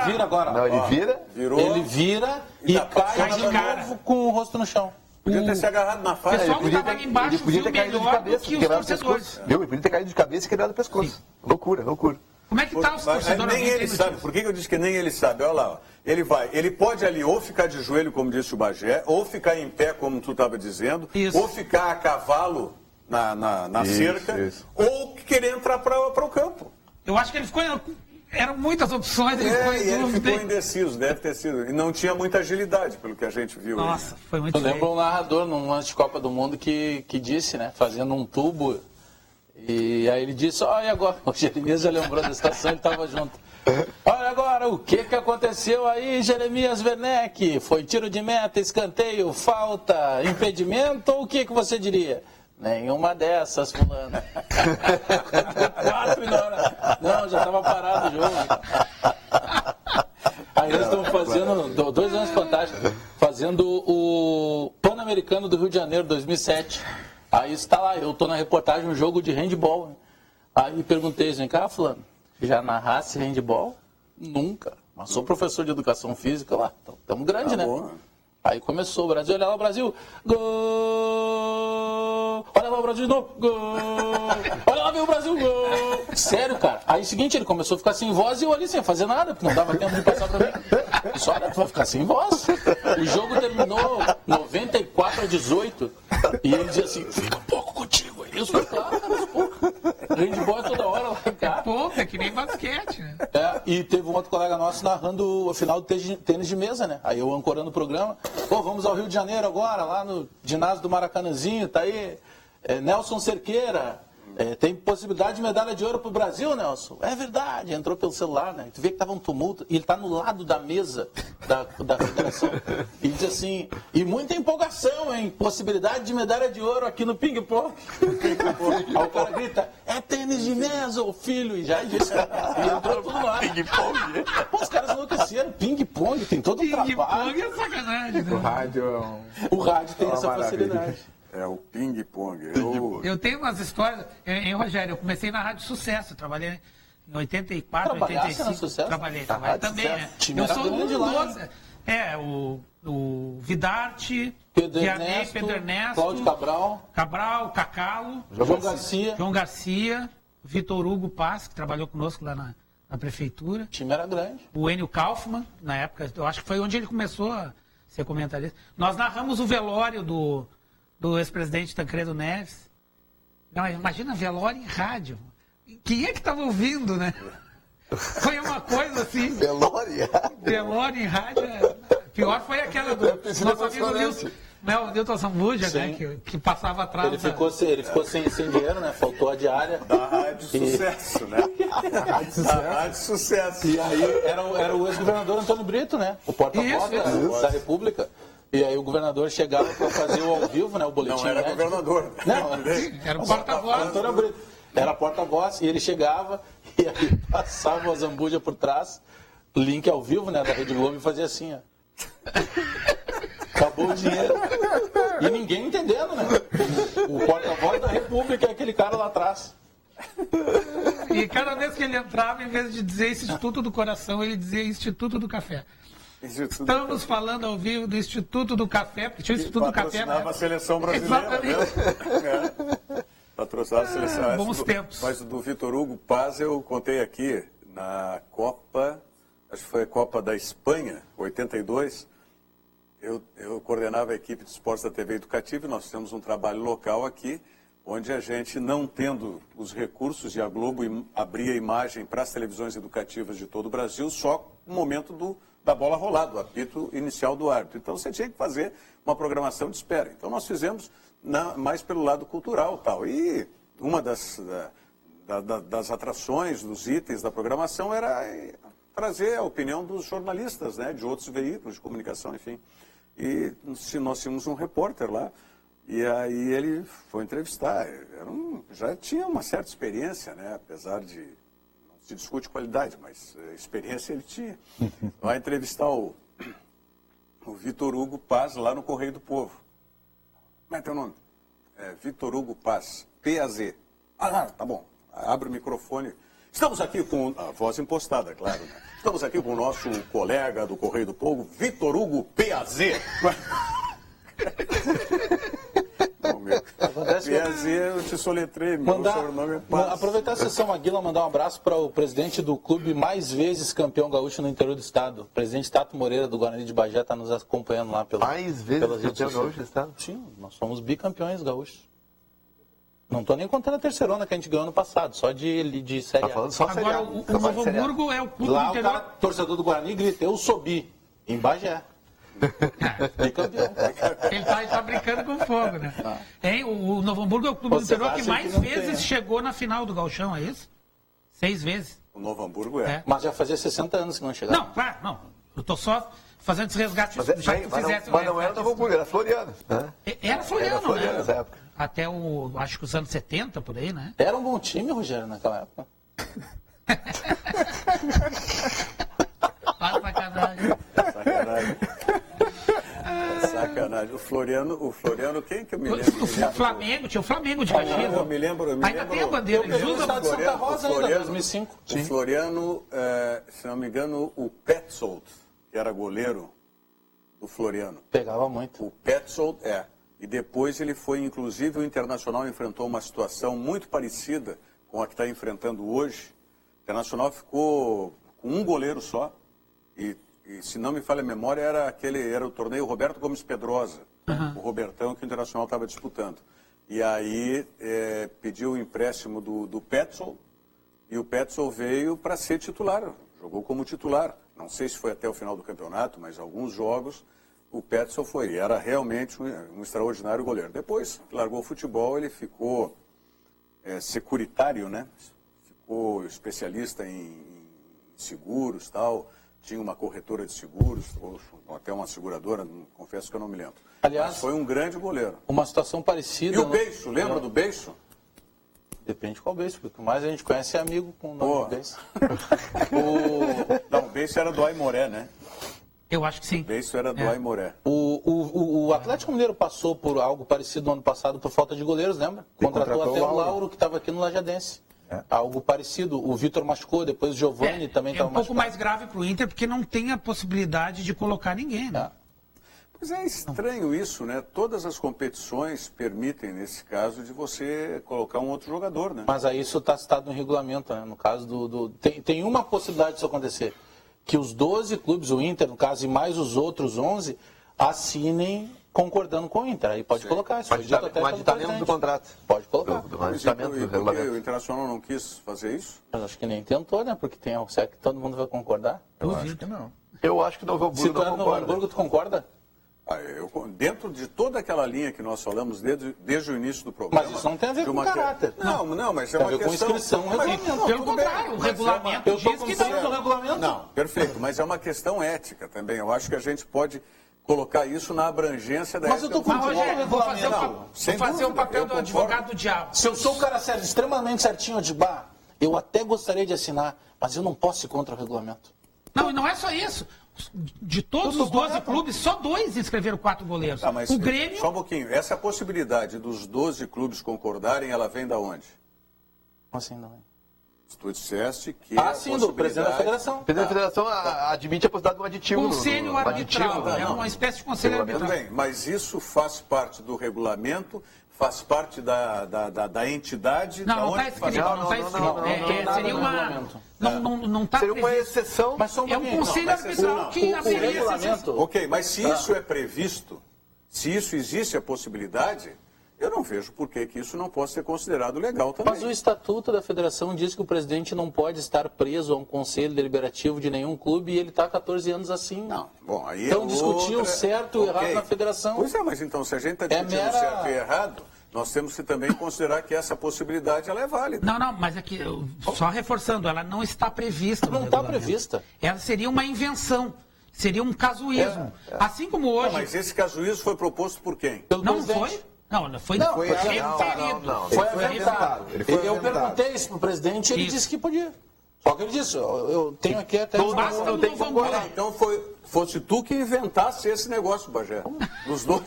vira agora. Não, ele vira. Ele vira e cai de novo com o rosto no chão. Podia ter se agarrado na faixa. Ele podia ter caído de cabeça e quebrado o pescoço. Ele podia ter caído de cabeça e quebrado o pescoço. Loucura. Como é que tá os torcedores? Nem ele sabe. Por que eu disse que nem ele sabe? Olha lá. Ele pode ali ou ficar de joelho, como disse o Bagé, ou ficar em pé, como tu estava dizendo, ou ficar a cavalo na cerca, ou querer entrar para o campo. Eu acho que ele ficou... Eram muitas opções. Ele ficou indeciso, deve ter sido. E não tinha muita agilidade, pelo que a gente viu. Nossa, foi muito feio. Eu lembro um narrador num lance de Copa do Mundo que disse, né, fazendo um tubo, e aí ele disse, olha agora, o Jeremias já lembrou da situação, ele estava junto. Olha agora, o que aconteceu aí, Jeremias Werneck? Foi tiro de meta, escanteio, falta, impedimento, ou o que você diria? Nenhuma dessas, fulano. 4 e na hora... Não, já estava parado o jogo. Aí eles estão fazendo, 2 anos fantásticos, fazendo o Pan-Americano do Rio de Janeiro, 2007. Aí está lá, eu estou na reportagem, um jogo de handball. Né? Aí perguntei, vem cá, fulano, já narrasse handball? Nunca. Mas sou professor de educação física lá, estamos grande, né? Bom. Aí começou o Brasil, olha lá o Brasil, gol! Olha lá o Brasil de novo, gol! Olha lá vem o Brasil, gol! Sério, cara. Aí seguinte, ele começou a ficar sem voz e eu ali sem fazer nada, porque não dava tempo de passar pra mim. Disse, olha, tu vai ficar sem voz. O jogo terminou 94-18 e ele dizia assim, fica um pouco contigo aí. Eu falei, claro, cara, um pouco. Handball toda hora lá em casa. É pouco, é que nem basquete, né? E teve um outro colega nosso narrando o final do tênis de mesa, né? Aí eu ancorando o programa. Pô, vamos ao Rio de Janeiro agora, lá no ginásio do Maracanãzinho, tá aí Nelson Cerqueira. Tem possibilidade de medalha de ouro pro Brasil, Nelson? É verdade, entrou pelo celular, né? Tu vê que tava um tumulto, e ele tá no lado da mesa da federação. E diz assim, e muita empolgação, hein? Possibilidade de medalha de ouro aqui no ping-pong. Aí o cara grita, é tênis de mesa, ô filho, e já disse, e entrou tudo lá. Ping-pong. Pô, os caras enlouqueceram, ping-pong, tem todo o trabalho. Ping-pong é sacanagem, né? O rádio tem essa facilidade. É o ping-pong. Eu tenho umas histórias, hein, Rogério? Eu comecei na Rádio Sucesso, trabalhei em 84, 85. No Sucesso? Trabalhei também. Eu sou um dos. O Vidarte, Pedro Ernesto, Cláudio Cabral, Cacalo, João Garcia, Vitor Hugo Paz, que trabalhou conosco lá na prefeitura. O time era grande. O Enio Kaufmann, na época, eu acho que foi onde ele começou a ser comentarista. Nós narramos o velório do ex-presidente Tancredo Neves. Não, imagina velório em rádio. Quem é que estava ouvindo, né? Foi uma coisa assim. Velório em rádio. Pior foi aquela do nosso amigo Nilton Zambuja, né? Que passava atrás. Ele ficou sem dinheiro, né? Faltou a diária. Da Rádio Sucesso, né? Rádio Sucesso. E aí era o ex-governador Antônio Brito, né? O porta-voz da República. E aí o governador chegava para fazer o ao vivo, né? O boletim. Não era médico. Governador. Não, era o porta-voz. Antônio Brito. Era porta-voz e ele chegava e aí passava o Zambuja por trás, link ao vivo, né? Da Rede Globo e fazia assim, ó. Acabou o dinheiro. E ninguém entendendo, né? O porta-voz da República é aquele cara lá atrás. E cada vez que ele entrava, em vez de dizer Instituto do Coração, ele dizia Instituto do Café. Estamos falando ao vivo do Instituto do Café, porque tinha o Instituto do Café. Patrocinava a seleção brasileira. Patrocinava a seleção. Bons tempos. Mas do Vitor Hugo Paz eu contei aqui na Copa, acho que foi a Copa da Espanha, 82. Eu coordenava a equipe de esportes da TV Educativa e nós temos um trabalho local aqui, onde a gente, não tendo os recursos, e a Globo abria imagem para as televisões educativas de todo o Brasil, só no momento da bola rolar, do apito inicial do árbitro. Então você tinha que fazer uma programação de espera. Então nós fizemos mais pelo lado cultural tal. E uma das atrações, dos itens da programação era trazer a opinião dos jornalistas, né, de outros veículos de comunicação, enfim. E nós tínhamos um repórter lá, e aí ele foi entrevistar. Já tinha uma certa experiência, né, apesar de... Se discute qualidade, mas experiência ele tinha. Vai entrevistar o Vitor Hugo Paz lá no Correio do Povo. Como é teu nome? Vitor Hugo Paz, PAZ. Tá bom. Abre o microfone. Estamos aqui com a voz impostada, claro. Né? Estamos aqui com o nosso colega do Correio do Povo, Vitor Hugo PAZ. Eu te soletrei, meu sobrenome é Paz. Aproveitar a sessão Maguila, mandar um abraço para o presidente do clube mais vezes campeão gaúcho no interior do estado. O presidente Tato Moreira, do Guarani de Bagé, está nos acompanhando lá mais vezes campeão gaúcho do estado? Sim, nós somos bicampeões gaúchos. Não estou nem contando a terceirona que a gente ganhou ano passado, só de Série A. Agora, o Novo Hamburgo é o clube lá do interior. Lá o torcedor do Guarani grita, eu subi, em Bagé. Ele está brincando com fogo, né? O Novo Hamburgo é o clube do interior que mais vezes chegou na final do Gauchão, é isso? 6 vezes. O Novo Hamburgo é. Mas já fazia 60 anos que não chegava. Não, claro, não. Eu estou só fazendo esse resgate. Mas não era o Novo Hamburgo, era Floriano. Né? Era Floriano, nessa época. até acho que os anos 70, por aí, né? Era um bom time, Rogério, naquela época. Sacanagem. Sacanagem. O Floriano, quem que eu me lembro? O Flamengo, tinha o Flamengo de Caxias. Eu me lembro. Ainda tem a bandeira, eles usam Estado de Santa Rosa ainda, 2005. O Floriano, se não me engano, o Petzold, que era goleiro do Floriano. Pegava muito. O Petzold, E depois ele foi, inclusive, o Internacional enfrentou uma situação muito parecida com a que está enfrentando hoje. O Internacional ficou com um goleiro só. E se não me falha a memória, era o torneio Roberto Gomes Pedrosa. O Robertão que o Internacional estava disputando. E aí pediu o empréstimo do Petzold. E o Petzold veio para ser titular. Jogou como titular. Não sei se foi até o final do campeonato, mas alguns jogos o Petzold foi. Era realmente um extraordinário goleiro. Depois, largou o futebol, ele ficou securitário, né? Ficou especialista em seguros, tal. Tinha uma corretora de seguros, ou até uma seguradora, confesso que eu não me lembro. Aliás, mas foi um grande goleiro. Uma situação parecida... E o Beiço, lembra do Beiço? Depende qual Beiço, porque o mais a gente conhece é amigo com o nome do Beiço. Não, o Beiço era do Aimoré, né? Eu acho que sim. O Beiço era do Aimoré. O Atlético Mineiro passou por algo parecido no ano passado por falta de goleiros, lembra? Contratou até o Lauro, que estava aqui no Lajadense. Algo parecido. O Vitor machucou, depois o Giovani também estava machucado. É um pouco mais grave para o Inter, porque não tem a possibilidade de colocar ninguém, né? Mas é estranho isso, né? Todas as competições permitem, nesse caso, de você colocar um outro jogador, né? Mas aí isso está citado no regulamento, né? No caso tem uma possibilidade disso acontecer. Que os 12 clubes, o Inter, no caso, e mais os outros 11, assinem concordando com o Inter. Aí pode colocar. Isso mas está dentro do contrato. Pode colocar. Mas o Internacional não quis fazer isso? Mas acho que nem tentou, né? Porque será que todo mundo vai concordar? Eu acho que não. Eu acho que o Novo Hamburgo não concorda. Novo Hamburgo, tu concorda? Dentro de toda aquela linha que nós falamos desde o início do programa... Mas isso não tem a ver com caráter. Não, mas é uma questão... com inscrição. Pelo contrário, o regulamento diz que não. Regulamento. Não, perfeito, mas é uma questão ética também. Eu acho que a gente pode colocar isso na abrangência da ética. Mas eu estou com Rogério, vou fazer o papel do advogado do diabo. Se eu sou o cara certo, extremamente certinho, eu até gostaria de assinar, mas eu não posso ir contra o regulamento. Não, e não é só isso. De todos os 12 clubes, só 2 inscreveram 4 goleiros. O Grêmio... Só um pouquinho. Essa possibilidade dos 12 clubes concordarem, ela vem da onde? Assim, não é. Tu disseste que... sim, do presidente da federação. O presidente da federação admite a possibilidade de um aditivo. Conselho arbitral. É uma espécie de conselho arbitral. Bem, mas isso faz parte do regulamento, faz parte da entidade... Não está escrito. Seria uma... Não está seria uma exceção. Mas é um conselho arbitral que haveria essa. Ok, mas se isso é previsto, se isso existe a possibilidade, eu não vejo por que isso não possa ser considerado legal também. Mas o Estatuto da Federação diz que o presidente não pode estar preso a um conselho deliberativo de nenhum clube e ele está há 14 anos assim. Não, bom, aí então discutir o certo e o errado na federação. Pois é, mas então se a gente está discutindo certo e errado... Nós temos que também considerar que essa possibilidade ela é válida. Não, mas aqui, só reforçando, ela não está prevista. Não está prevista. Ela seria uma invenção, seria um casuísmo. Assim como hoje... Não, mas esse casuísmo foi proposto por quem? Não foi? Não, foi referido. Foi aventado. Eu perguntei isso para o presidente e ele disse que podia. Só que ele disse, eu tenho aqui até... Então fosse tu que inventasse esse negócio, Bagé. Nos dois...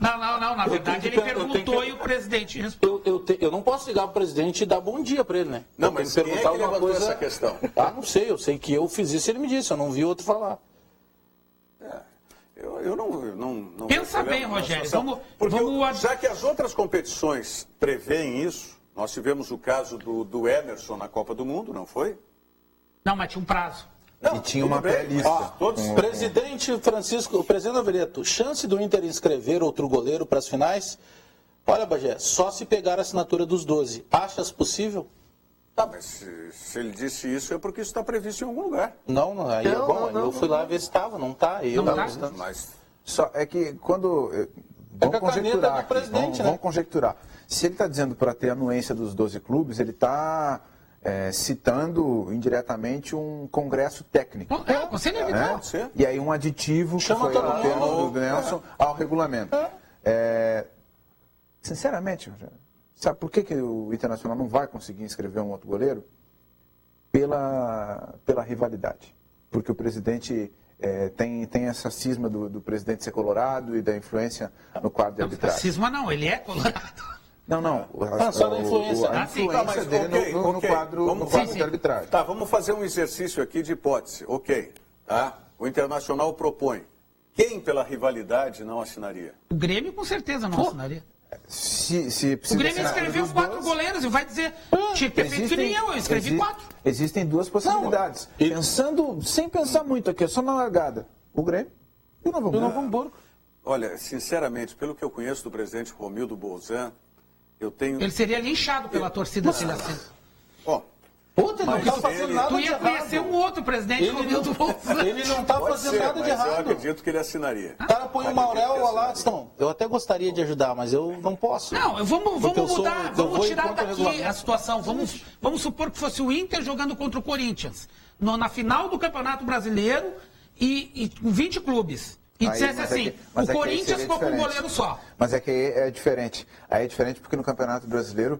Não, na verdade ele perguntou e o presidente respondeu. Eu não posso ligar para o presidente e dar bom dia para ele, né? Não, mas quem é que levantou essa questão? Não sei, eu sei que eu fiz isso e ele me disse, eu não vi outro falar. Eu não pensa bem, Rogério, vamos... Já que as outras competições preveem isso, nós tivemos o caso do Emerson na Copa do Mundo, não foi? Não, mas tinha um prazo. E tinha uma pré-lista. Presidente Francisco, o presidente Avereto, chance do Inter inscrever outro goleiro para as finais? Olha, Bagé, só se pegar a assinatura dos 12. Achas possível? Tá, mas se ele disse isso é porque isso está previsto em algum lugar. Não, aí é bom. Eu fui lá ver se estava, não está. Mas só é que quando... Vamos conjecturar aqui, vamos conjecturar. Se ele está dizendo para ter anuência dos 12 clubes, ele está... citando indiretamente um congresso técnico. Conselho arbitral. E aí um aditivo, que foi o termo do Nelson, ao regulamento. Sinceramente, Rogério, sabe por que o Internacional não vai conseguir inscrever um outro goleiro? Pela rivalidade. Porque o presidente tem essa cisma do presidente ser colorado e da influência no quadro de arbitragem. Cisma não, ele é colorado. Não. Só da influência. A influência dele no quadro de arbitragem. Tá, vamos fazer um exercício aqui de hipótese. Ok, tá? O Internacional propõe. Quem, pela rivalidade, não assinaria? O Grêmio, com certeza, não assinaria. O Grêmio escreveu 4 goleiros e vai dizer, tinha que ter feito que nem eu escrevi 4. Existem 2 possibilidades. Sem pensar muito aqui, só na largada. O Grêmio e o Novo Hamburgo. Olha, sinceramente, pelo que eu conheço do presidente Romildo Bolzan, eu tenho... Ele seria linchado pela torcida se ele assina. Ó, Puta, não tá fazendo nada Tu de ia errado. conhecer um outro presidente Romildo Bolzan. Ele não tá pode fazendo ser, nada de mas eu errado. acredito que ele assinaria. O cara põe o Maurel lá, Aston. Eu até gostaria de ajudar, mas eu não posso. Não, vamos mudar, vamos tirar daqui regulamento. a situação. Vamos supor que fosse o Inter jogando contra o Corinthians, na final do Campeonato Brasileiro e com 20 clubes. E dissesse assim, o Corinthians ficou com um goleiro só. Mas é que aí é diferente. Aí é diferente porque no Campeonato Brasileiro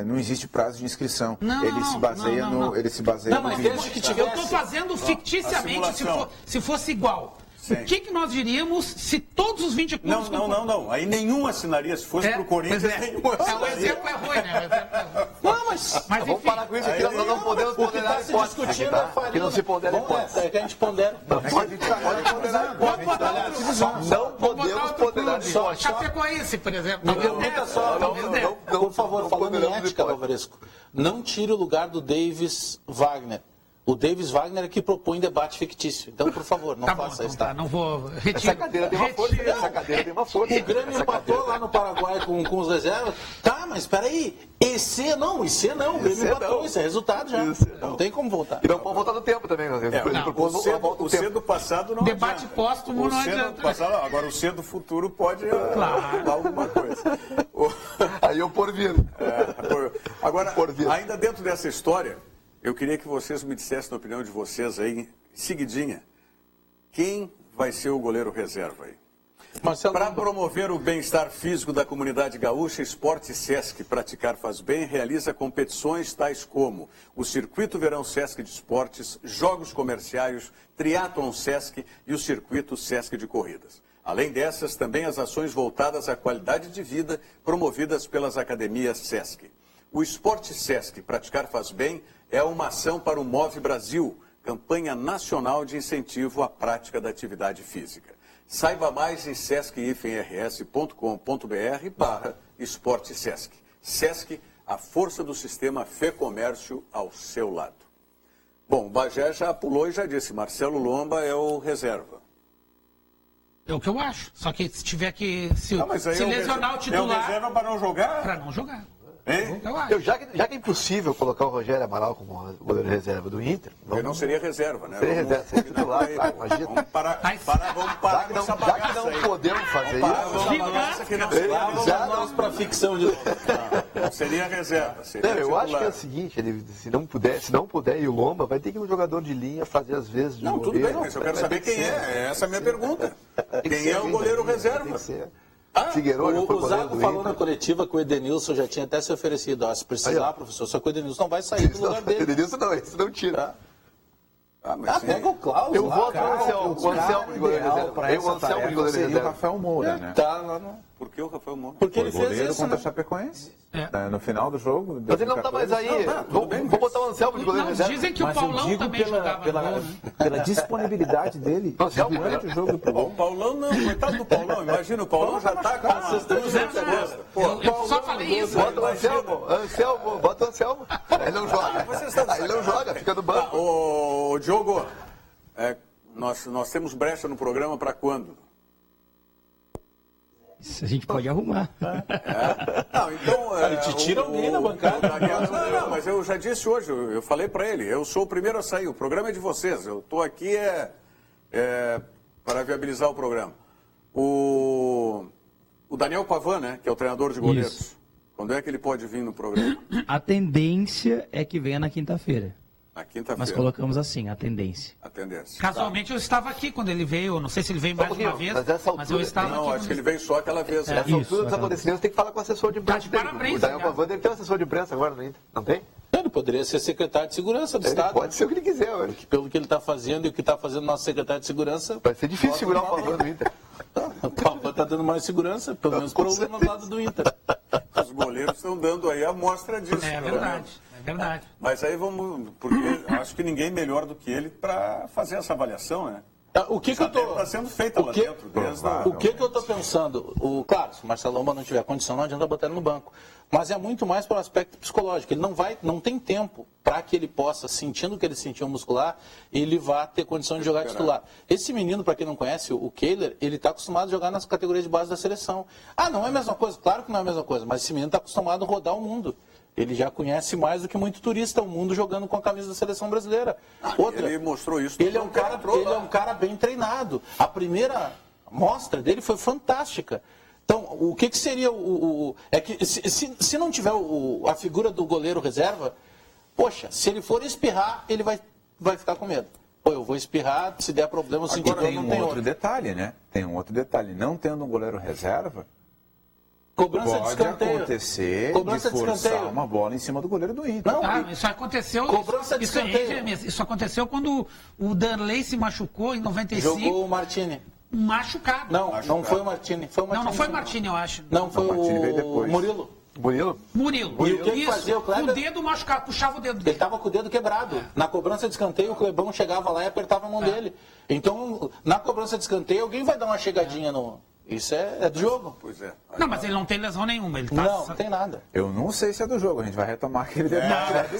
não existe prazo de inscrição. Ele se baseia no. Ele se baseia Não, mas desde que tivesse... Eu estou fazendo ficticiamente se fosse igual. Sim. O que nós diríamos se todos os 20 clubes... Não. Aí nenhum assinaria. Se fosse pro Corinthians, nenhum assinaria. O exemplo é ruim, né? Não, mas Mas Vamos parar com isso aqui, nós não podemos ponderar se hipótese. discutindo é farinha. Que não se pondera hipótese. É que a gente pondera. Não podemos ponderar hipótese. Chapecoense, por exemplo. Me pergunta só, por favor, falando em ética, Alvaresco, não tire o lugar do Davis Wagner. O Davis Wagner é que propõe debate fictício. Então, por favor, não faça isso, tá? Não vou retirar. Essa cadeira tem uma força. Essa cadeira tem uma força. O Grêmio empatou lá no Paraguai com os reservas. Tá, mas espera aí. IC não. O Grêmio empatou. Isso é resultado já. Não tem como voltar. E não pode voltar no tempo também. O C do passado não Debate póstumo não adianta. Agora o C do futuro pode dar alguma coisa. Aí eu por vir. Agora, ainda dentro dessa história, eu queria que vocês me dissessem, na opinião de vocês aí, seguidinha, quem vai ser o goleiro reserva aí? Para promover o bem-estar físico da comunidade gaúcha, Esporte Sesc Praticar Faz Bem realiza competições tais como o Circuito Verão Sesc de Esportes, Jogos Comerciais, Triatlon Sesc e o Circuito Sesc de Corridas. Além dessas, também as ações voltadas à qualidade de vida promovidas pelas academias Sesc. O Esporte Sesc Praticar Faz Bem é uma ação para o Move Brasil, campanha nacional de incentivo à prática da atividade física. Saiba mais em sesc-rs.com.br/Esporte Sesc. Sesc, a força do sistema Fê Comércio ao seu lado. Bom, o Bagé já pulou e já disse, Marcelo Lomba é o reserva. É o que eu acho. Só que se tiver que se lesionar o titular... É o reserva para não jogar? Para não jogar. Já que é impossível colocar o Rogério Amaral como goleiro reserva do Inter... Ele não seria reserva, né? Seria reserva, seria titular, imagina. Vamos parar com essa bagaça. Já que não podemos fazer isso... Vamos para a ficção de novo. Não seria reserva, eu acho que é o seguinte, se não puder ir o Lomba, vai ter que ir um jogador de linha fazer às vezes... Não, tudo bem, mas eu quero saber quem é. Essa é a minha pergunta. Quem é o goleiro reserva? O Zago falou na coletiva que o Edenilson já tinha até se oferecido. Se precisar, professor, só que o Edenilson não vai sair do lugar dele. Edenilson não, esse não tira. Pega o Klaus. Eu voto o Anselmo de goleiro reserva. Eu o Anselmo de goleiro reserva. O Rafael Moura, né? Por que o Rafael Moura? Porque ele fez goleiro isso, contra a Chapecoense. No final do jogo. Mas ele não tá mais aí. Vamos botar o Anselmo de goleiro reserva. Dizem que o Paulão também jogava pela disponibilidade dele. Durante o jogo. O Paulão não, coitado do Paulão. Imagina, o Paulão já tá com a Eu só falei isso. Bota o Anselmo. Bota o Anselmo. Aí não joga. Aí não joga, fica no banco. Ô, Diogo, nós temos brecha no programa para quando? Isso a gente pode arrumar. Não, então... Ele te tira alguém da bancada. Não, mas eu já disse hoje, eu falei para ele, eu sou o primeiro a sair, o programa é de vocês, eu estou aqui para viabilizar o programa. O Daniel Pavan, né, que é o treinador de goleiros, quando é que ele pode vir no programa? A tendência é que venha na quinta-feira. Na quinta-feira. Mas colocamos assim, a tendência. A tendência. Casualmente eu estava aqui quando ele veio, não sei se ele veio mais uma vez, mas eu estava Não, aqui. acho que ele veio só aquela vez. Nessa altura dos acontecimentos, tem que falar com o assessor de imprensa. Tá de parabéns, O Daniel aliás. Pavão deve ter um assessor de imprensa agora no Inter. Não tem? Ele poderia ser secretário de segurança do Ele Estado. pode ser o que ele quiser hoje. Pelo que ele está fazendo e o que está fazendo nosso secretário de segurança. Vai ser difícil segurar o Pavão no Inter. O Pavão está dando mais segurança, pelo menos para o lado do Inter. Os goleiros estão dando aí a amostra disso. É pelo verdade, menos. é verdade. Mas aí vamos, porque acho que ninguém melhor do que ele para fazer essa avaliação, né? O que eu tô... Está sendo feita lá dentro. O que eu estou pensando? Claro, se o Marcelo Lomba não tiver condição, não adianta botar ele no banco. Mas é muito mais pelo aspecto psicológico. Ele não tem tempo para que ele possa, sentindo o que ele sentiu muscular, ele vá ter condição de jogar titular. Esse menino, para quem não conhece, o Kehler, ele está acostumado a jogar nas categorias de base da seleção. Ah, não é a mesma coisa? Claro que não é a mesma coisa, mas esse menino está acostumado a rodar o mundo. Ele já conhece mais do que muito turista o mundo jogando com a camisa da seleção brasileira. Outra, ele mostrou isso. Ele é um cara bem treinado. A primeira mostra dele foi fantástica. Então, o que seria é que se não tiver a figura do goleiro reserva, poxa, se ele for espirrar, ele vai ficar com medo. Pô, eu vou espirrar, se der problema, eu Agora, tem um outro detalhe, né? Tem um outro detalhe. Não tendo um goleiro reserva, cobrança de pode escanteio. acontecer Cobrança de de forçar escanteio. uma bola em cima do goleiro do Inter. Não, Isso aconteceu. Cobrança de escanteio. Isso aconteceu quando o Danley se machucou em 95. Jogou o Martini. Machucado. Não foi o Martini. Foi o Martini. Não foi o Martini, eu acho. Não, foi O Martini veio o depois. Murilo. Murilo. E o que Isso. fazia o Kleber? O dedo machucado, puxava o dedo Ele dele. estava com o dedo quebrado. Na cobrança de escanteio, o Clebão chegava lá e apertava a mão dele. Então, na cobrança de escanteio, alguém vai dar uma chegadinha no... Isso é do jogo. Pois é. Não, mas ele não tem lesão nenhuma. Ele tá... Não tem nada. Eu não sei se é do jogo. A gente vai retomar aquele detalhe.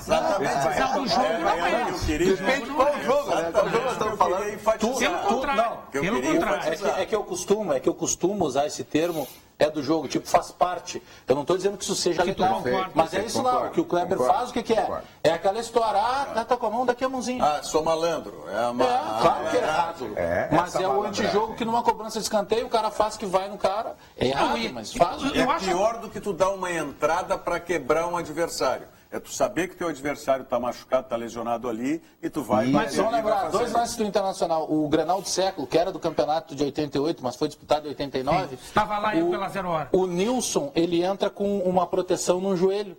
Não, do jogo não é. Depende qual o jogo, né? Qual jogo nós estamos falando? Pelo contrário. Pelo contrário. É que eu costumo usar esse termo, é do jogo, tipo, faz parte. Eu não estou dizendo que isso seja Que tu legal, concorda. mas é isso lá. O que o Kleber faz, o que é? Concordo. É aquela história, tá com a mão, daqui a mãozinha. Ah, sou malandro. Claro que é errado. Mas essa é o malandragem. antijogo que numa cobrança de escanteio o cara faz que vai no cara. É errado, mas faz. eu acho- Pior do que tu dar uma entrada para quebrar um adversário. É tu saber que teu adversário está machucado, está lesionado ali e tu vai... Mas só ali, vai lembrar, fazer. dois lances do Internacional. O Grenal do século, que era do campeonato de 88, mas foi disputado em 89. Estava lá eu pela 0 hora. O Nilson, ele entra com uma proteção no joelho.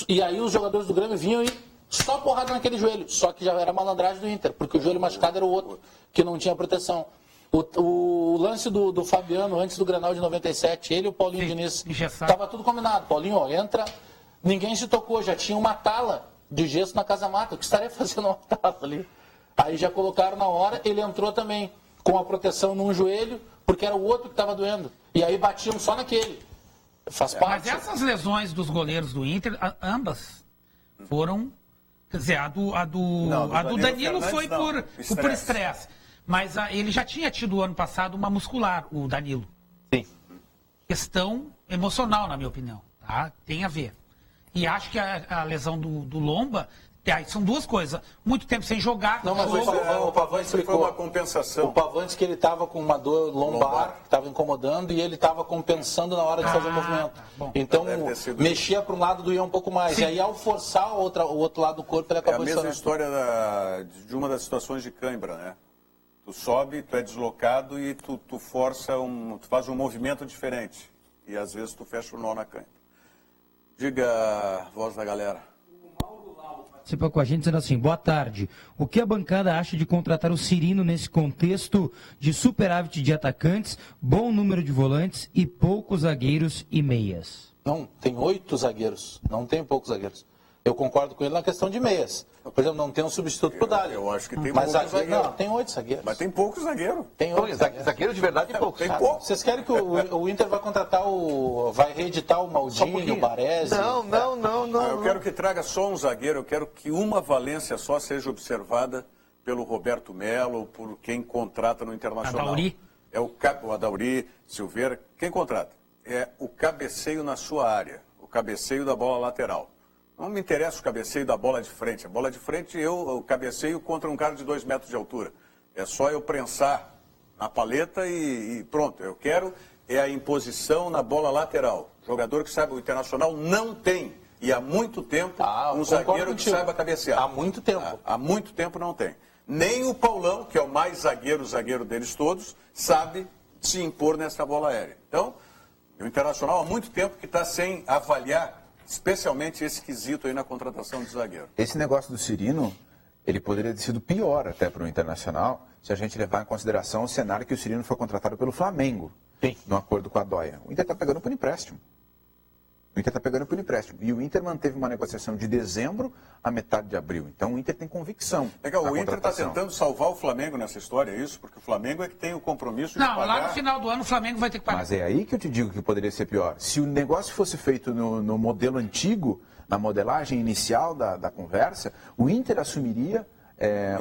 E aí os jogadores do Grêmio vinham e só porrada naquele joelho. Só que já era malandragem do Inter, porque o joelho machucado era o outro, que não tinha proteção. O lance do Fabiano, antes do Grenal de 97, ele e o Paulinho Diniz, engessado. estava tudo combinado. Paulinho, ó, entra, ninguém se tocou, já tinha uma tala de gesso na Casa Mata. O que estaria fazendo uma tala ali? Aí já colocaram na hora, ele entrou também com a proteção num joelho, porque era o outro que estava doendo. E aí batiam só naquele. Faz parte. Mas essas lesões dos goleiros do Inter, ambas foram. Quer dizer, a do Danilo Fernandes, foi não. por estresse. Mas ele já tinha tido ano passado uma muscular, o Danilo. Sim. Questão emocional, na minha opinião. Tá? Tem a ver. E acho que a lesão do Lomba. Aí são duas coisas. Muito tempo sem jogar. Não, mas jogo, o Pavão explicou. Foi uma compensação. O Pavão disse que ele estava com uma dor lombar, que estava incomodando, e ele estava compensando na hora de fazer o movimento. Bom. Então, Deve ter sido mexia para um lado, doía um pouco mais. Sim. E aí, ao forçar o outro lado do corpo, ele É a acabou mesma estourando. história de uma das situações de cãibra, né? Tu sobe, tu é deslocado e tu força, tu faz um movimento diferente. E às vezes tu fecha o nó na cãibra. Diga, voz da galera. Participa com a gente dizendo assim, boa tarde. O que a bancada acha de contratar o Cirino nesse contexto de superávit de atacantes, bom número de volantes e poucos zagueiros e meias? Não, tem 8 zagueiros. Não tem poucos zagueiros. Eu concordo com ele na questão de meias. Por exemplo, não tem um substituto pro Dali. Eu acho que tem Mas poucos zagueiros. não, tem 8 zagueiros. Mas tem poucos zagueiros. Tem 8 zagueiros. Zagueiro de verdade tem poucos. Tem poucos. Vocês querem que o Inter vai contratar vai reeditar o Maldini, o Baresi? Não. Eu quero que traga só um zagueiro, eu quero que uma valência só seja observada pelo Roberto Melo, por quem contrata no Internacional. Adauri. É o Adauri, Silveira, quem contrata? É o cabeceio na sua área, o cabeceio da bola lateral. Não me interessa o cabeceio da bola de frente. A bola de frente eu cabeceio contra um cara de 2 metros de altura. É só eu prensar na paleta e pronto. Eu quero a imposição na bola lateral. Jogador que sabe, o Internacional não tem. E há muito tempo, um zagueiro que saiba cabecear. Há muito tempo. Há muito tempo não tem. Nem o Paulão, que é o mais zagueiro deles todos, sabe se impor nessa bola aérea. Então, o Internacional há muito tempo que está sem avaliar, especialmente esse quesito aí na contratação de zagueiro. Esse negócio do Cirino, ele poderia ter sido pior até para o Internacional, se a gente levar em consideração o cenário que o Cirino foi contratado pelo Flamengo, no acordo com a Dóia. O Inter está pegando por empréstimo. E o Inter manteve uma negociação de dezembro a metade de abril. Então o Inter tem convicção. Legal, o Inter está tentando salvar o Flamengo nessa história, é isso? Porque o Flamengo é que tem o compromisso de pagar... lá no final do ano o Flamengo vai ter que pagar. Mas é aí que eu te digo que poderia ser pior. Se o negócio fosse feito no modelo antigo, na modelagem inicial da conversa, o Inter assumiria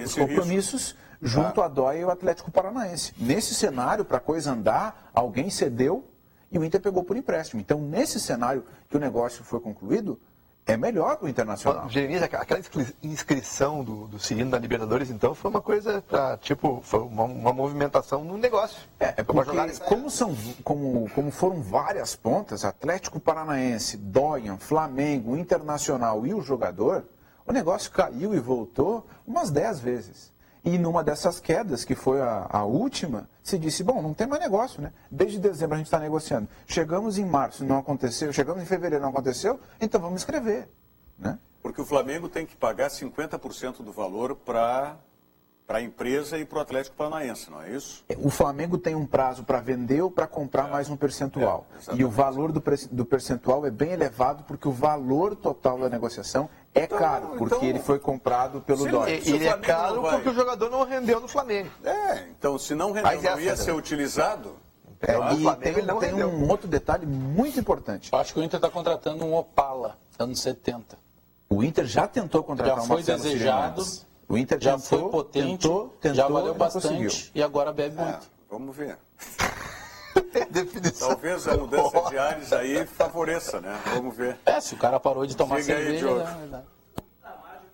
os compromissos junto à Dóia e o Atlético Paranaense. Nesse cenário, para a coisa andar, alguém cedeu e o Inter pegou por empréstimo. Então, nesse cenário que o negócio foi concluído, é melhor para o Internacional. Jeremias, aquela inscrição do Cirino na Libertadores, então, foi uma coisa, foi uma movimentação no negócio. Como foram várias pontas, Atlético Paranaense, Dóia, Flamengo, Internacional e o jogador, o negócio caiu e voltou umas 10 vezes. E numa dessas quedas, que foi a última, se disse, bom, não tem mais negócio, né? Desde dezembro a gente está negociando. Chegamos em março, não aconteceu. Chegamos em fevereiro, não aconteceu. Então vamos escrever, né? Porque o Flamengo tem que pagar 50% do valor para a empresa e para o Atlético Paranaense, não é isso? O Flamengo tem um prazo para vender ou para comprar mais um percentual. E o valor do percentual é bem elevado porque o valor total da negociação é caro, porque ele foi comprado pelo Dória. Ele é caro porque o jogador não rendeu no Flamengo. Então se não rendeu, não ia ser utilizado... E tem um outro detalhe muito importante. Eu acho que o Inter está contratando um Opala, anos 70. O Inter já tentou contratar um Marcelo desejado. O Inter já foi potente, tentou, já valeu bastante e agora bebe muito. Vamos ver. Talvez a mudança de ares aí favoreça, né? Vamos ver. Se o cara parou de tomar cerveja, é verdade.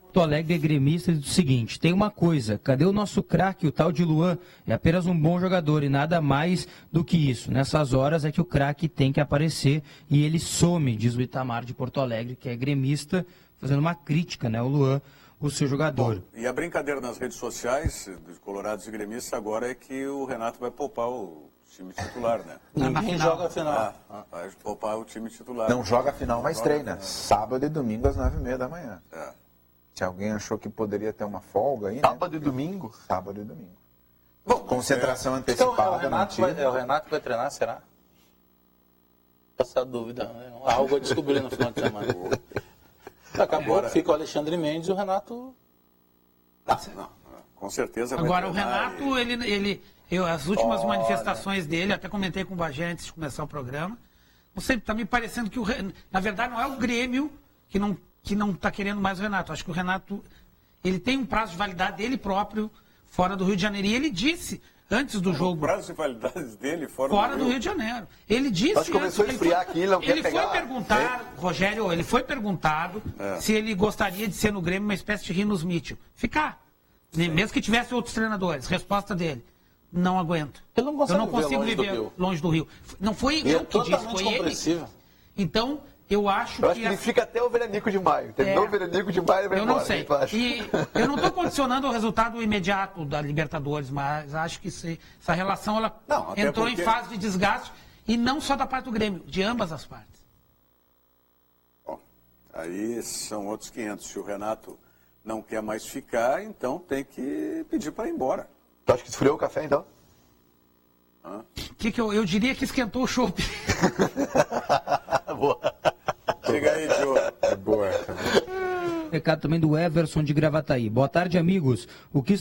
Porto Alegre é gremista e diz o seguinte, tem uma coisa, cadê o nosso craque, o tal de Luan? É apenas um bom jogador e nada mais do que isso. Nessas horas é que o craque tem que aparecer e ele some, diz o Itamar de Porto Alegre, que é gremista, fazendo uma crítica, né, o Luan, o seu jogador. Bom, e a brincadeira nas redes sociais dos colorados e gremistas agora é que o Renato vai poupar o time titular, né? Ninguém joga a final. Vai poupar o time titular. Não joga a final, mas treina. Sábado e domingo às 9h30 da manhã. Se alguém achou que poderia ter uma folga aí, Sábado e domingo? Sábado e domingo. Bom, concentração antecipada. Então, o Renato vai treinar, será? Essa dúvida. Algo a descobrir no final de semana. Acabou, fica o Alexandre Mendes e o Renato... Não, com certeza vai Agora, treinar. O Renato, as últimas manifestações dele, até comentei com o Bagé antes de começar o programa, não sei, está me parecendo que, na verdade, não é o Grêmio que não está querendo mais o Renato. Acho que o Renato, ele tem um prazo de validade dele próprio fora do Rio de Janeiro. E ele disse... Antes do jogo. O prazo de validade dele fora do Rio de Janeiro. Ele disse. Acho que começou a esfriar aqui, não quer pegar. Foi perguntado, Rogério, ele foi perguntado se ele gostaria de ser no Grêmio uma espécie de Rinos Mitchell. Ficar. Sim. Mesmo que tivesse outros treinadores. Resposta dele. Não aguento. Eu não consigo viver longe do Rio. Não foi eu que disse, foi ele. Então, eu acho que ele fica até o Veranico de Maio. Terminou o Veranico de Maio e vai embora. Eu não sei. E eu não estou condicionando o resultado imediato da Libertadores, mas acho que essa relação ela entrou em fase de desgaste, e não só da parte do Grêmio, de ambas as partes. Bom, aí são outros 500. Se o Renato não quer mais ficar, então tem que pedir para ir embora. Tu acha que esfriou o café, então? Eu diria que esquentou o chopp. Boa. Chega aí, Diogo. É boa. Recado também do Everson de Gravataí. Boa tarde, amigos. O que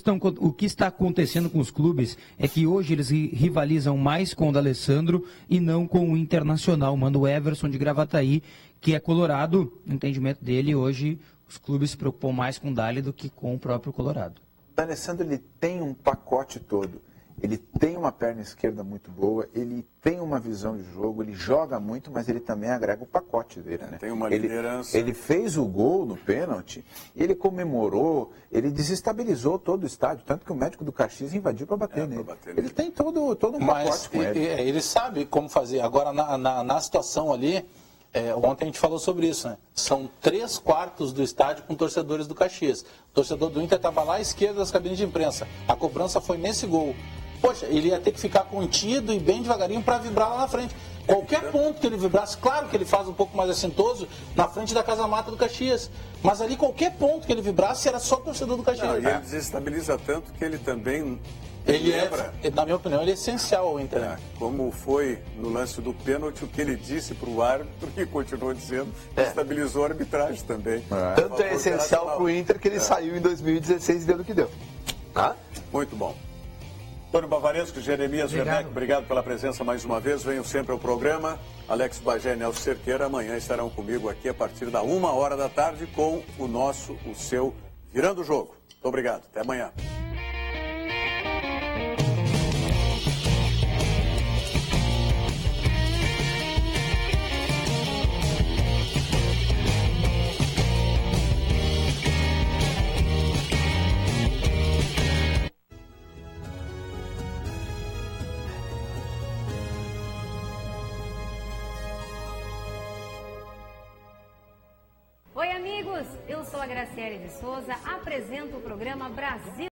está acontecendo com os clubes é que hoje eles rivalizam mais com o D'Alessandro e não com o Internacional. Manda o Everson de Gravataí, que é colorado. No entendimento dele, hoje os clubes se preocupam mais com o Dali do que com o próprio Colorado. O D'Alessandro, ele tem um pacote todo. Ele tem uma perna esquerda muito boa, ele tem uma visão de jogo, ele joga muito, mas ele também agrega o pacote dele, né? Tem uma liderança. Ele fez o gol no pênalti, ele comemorou, ele desestabilizou todo o estádio, tanto que o médico do Caxias invadiu para bater nele. Ele tem todo um pacote com ele. Ele sabe como fazer. Agora, na situação ali, Ontem a gente falou sobre isso, né? São 3/4 do estádio com torcedores do Caxias. O torcedor do Inter estava lá à esquerda das cabines de imprensa. A cobrança foi nesse gol. Poxa, ele ia ter que ficar contido e bem devagarinho para vibrar lá na frente. Qualquer ponto que ele vibrasse, claro que ele faz um pouco mais assintoso na frente da Casa Mata do Caxias. Mas ali qualquer ponto que ele vibrasse era só torcedor do Caxias. Não, e ele desestabiliza tanto que ele também... na minha opinião, ele é essencial ao Inter. Como foi no lance do pênalti, o que ele disse para o árbitro, e continuou dizendo, estabilizou a arbitragem também. Tanto é essencial para o Inter que ele saiu em 2016 e deu no que deu. Muito bom. Antônio Bavaresco, Jeremias Werneck, obrigado pela presença mais uma vez. Venham sempre ao programa. Alex Bagé e Nelson Cerqueira amanhã estarão comigo aqui a partir da 13h com o seu Virando o Jogo. Muito obrigado. Até amanhã. Oi, amigos! Eu sou a Graciele de Souza, apresento o programa Brasil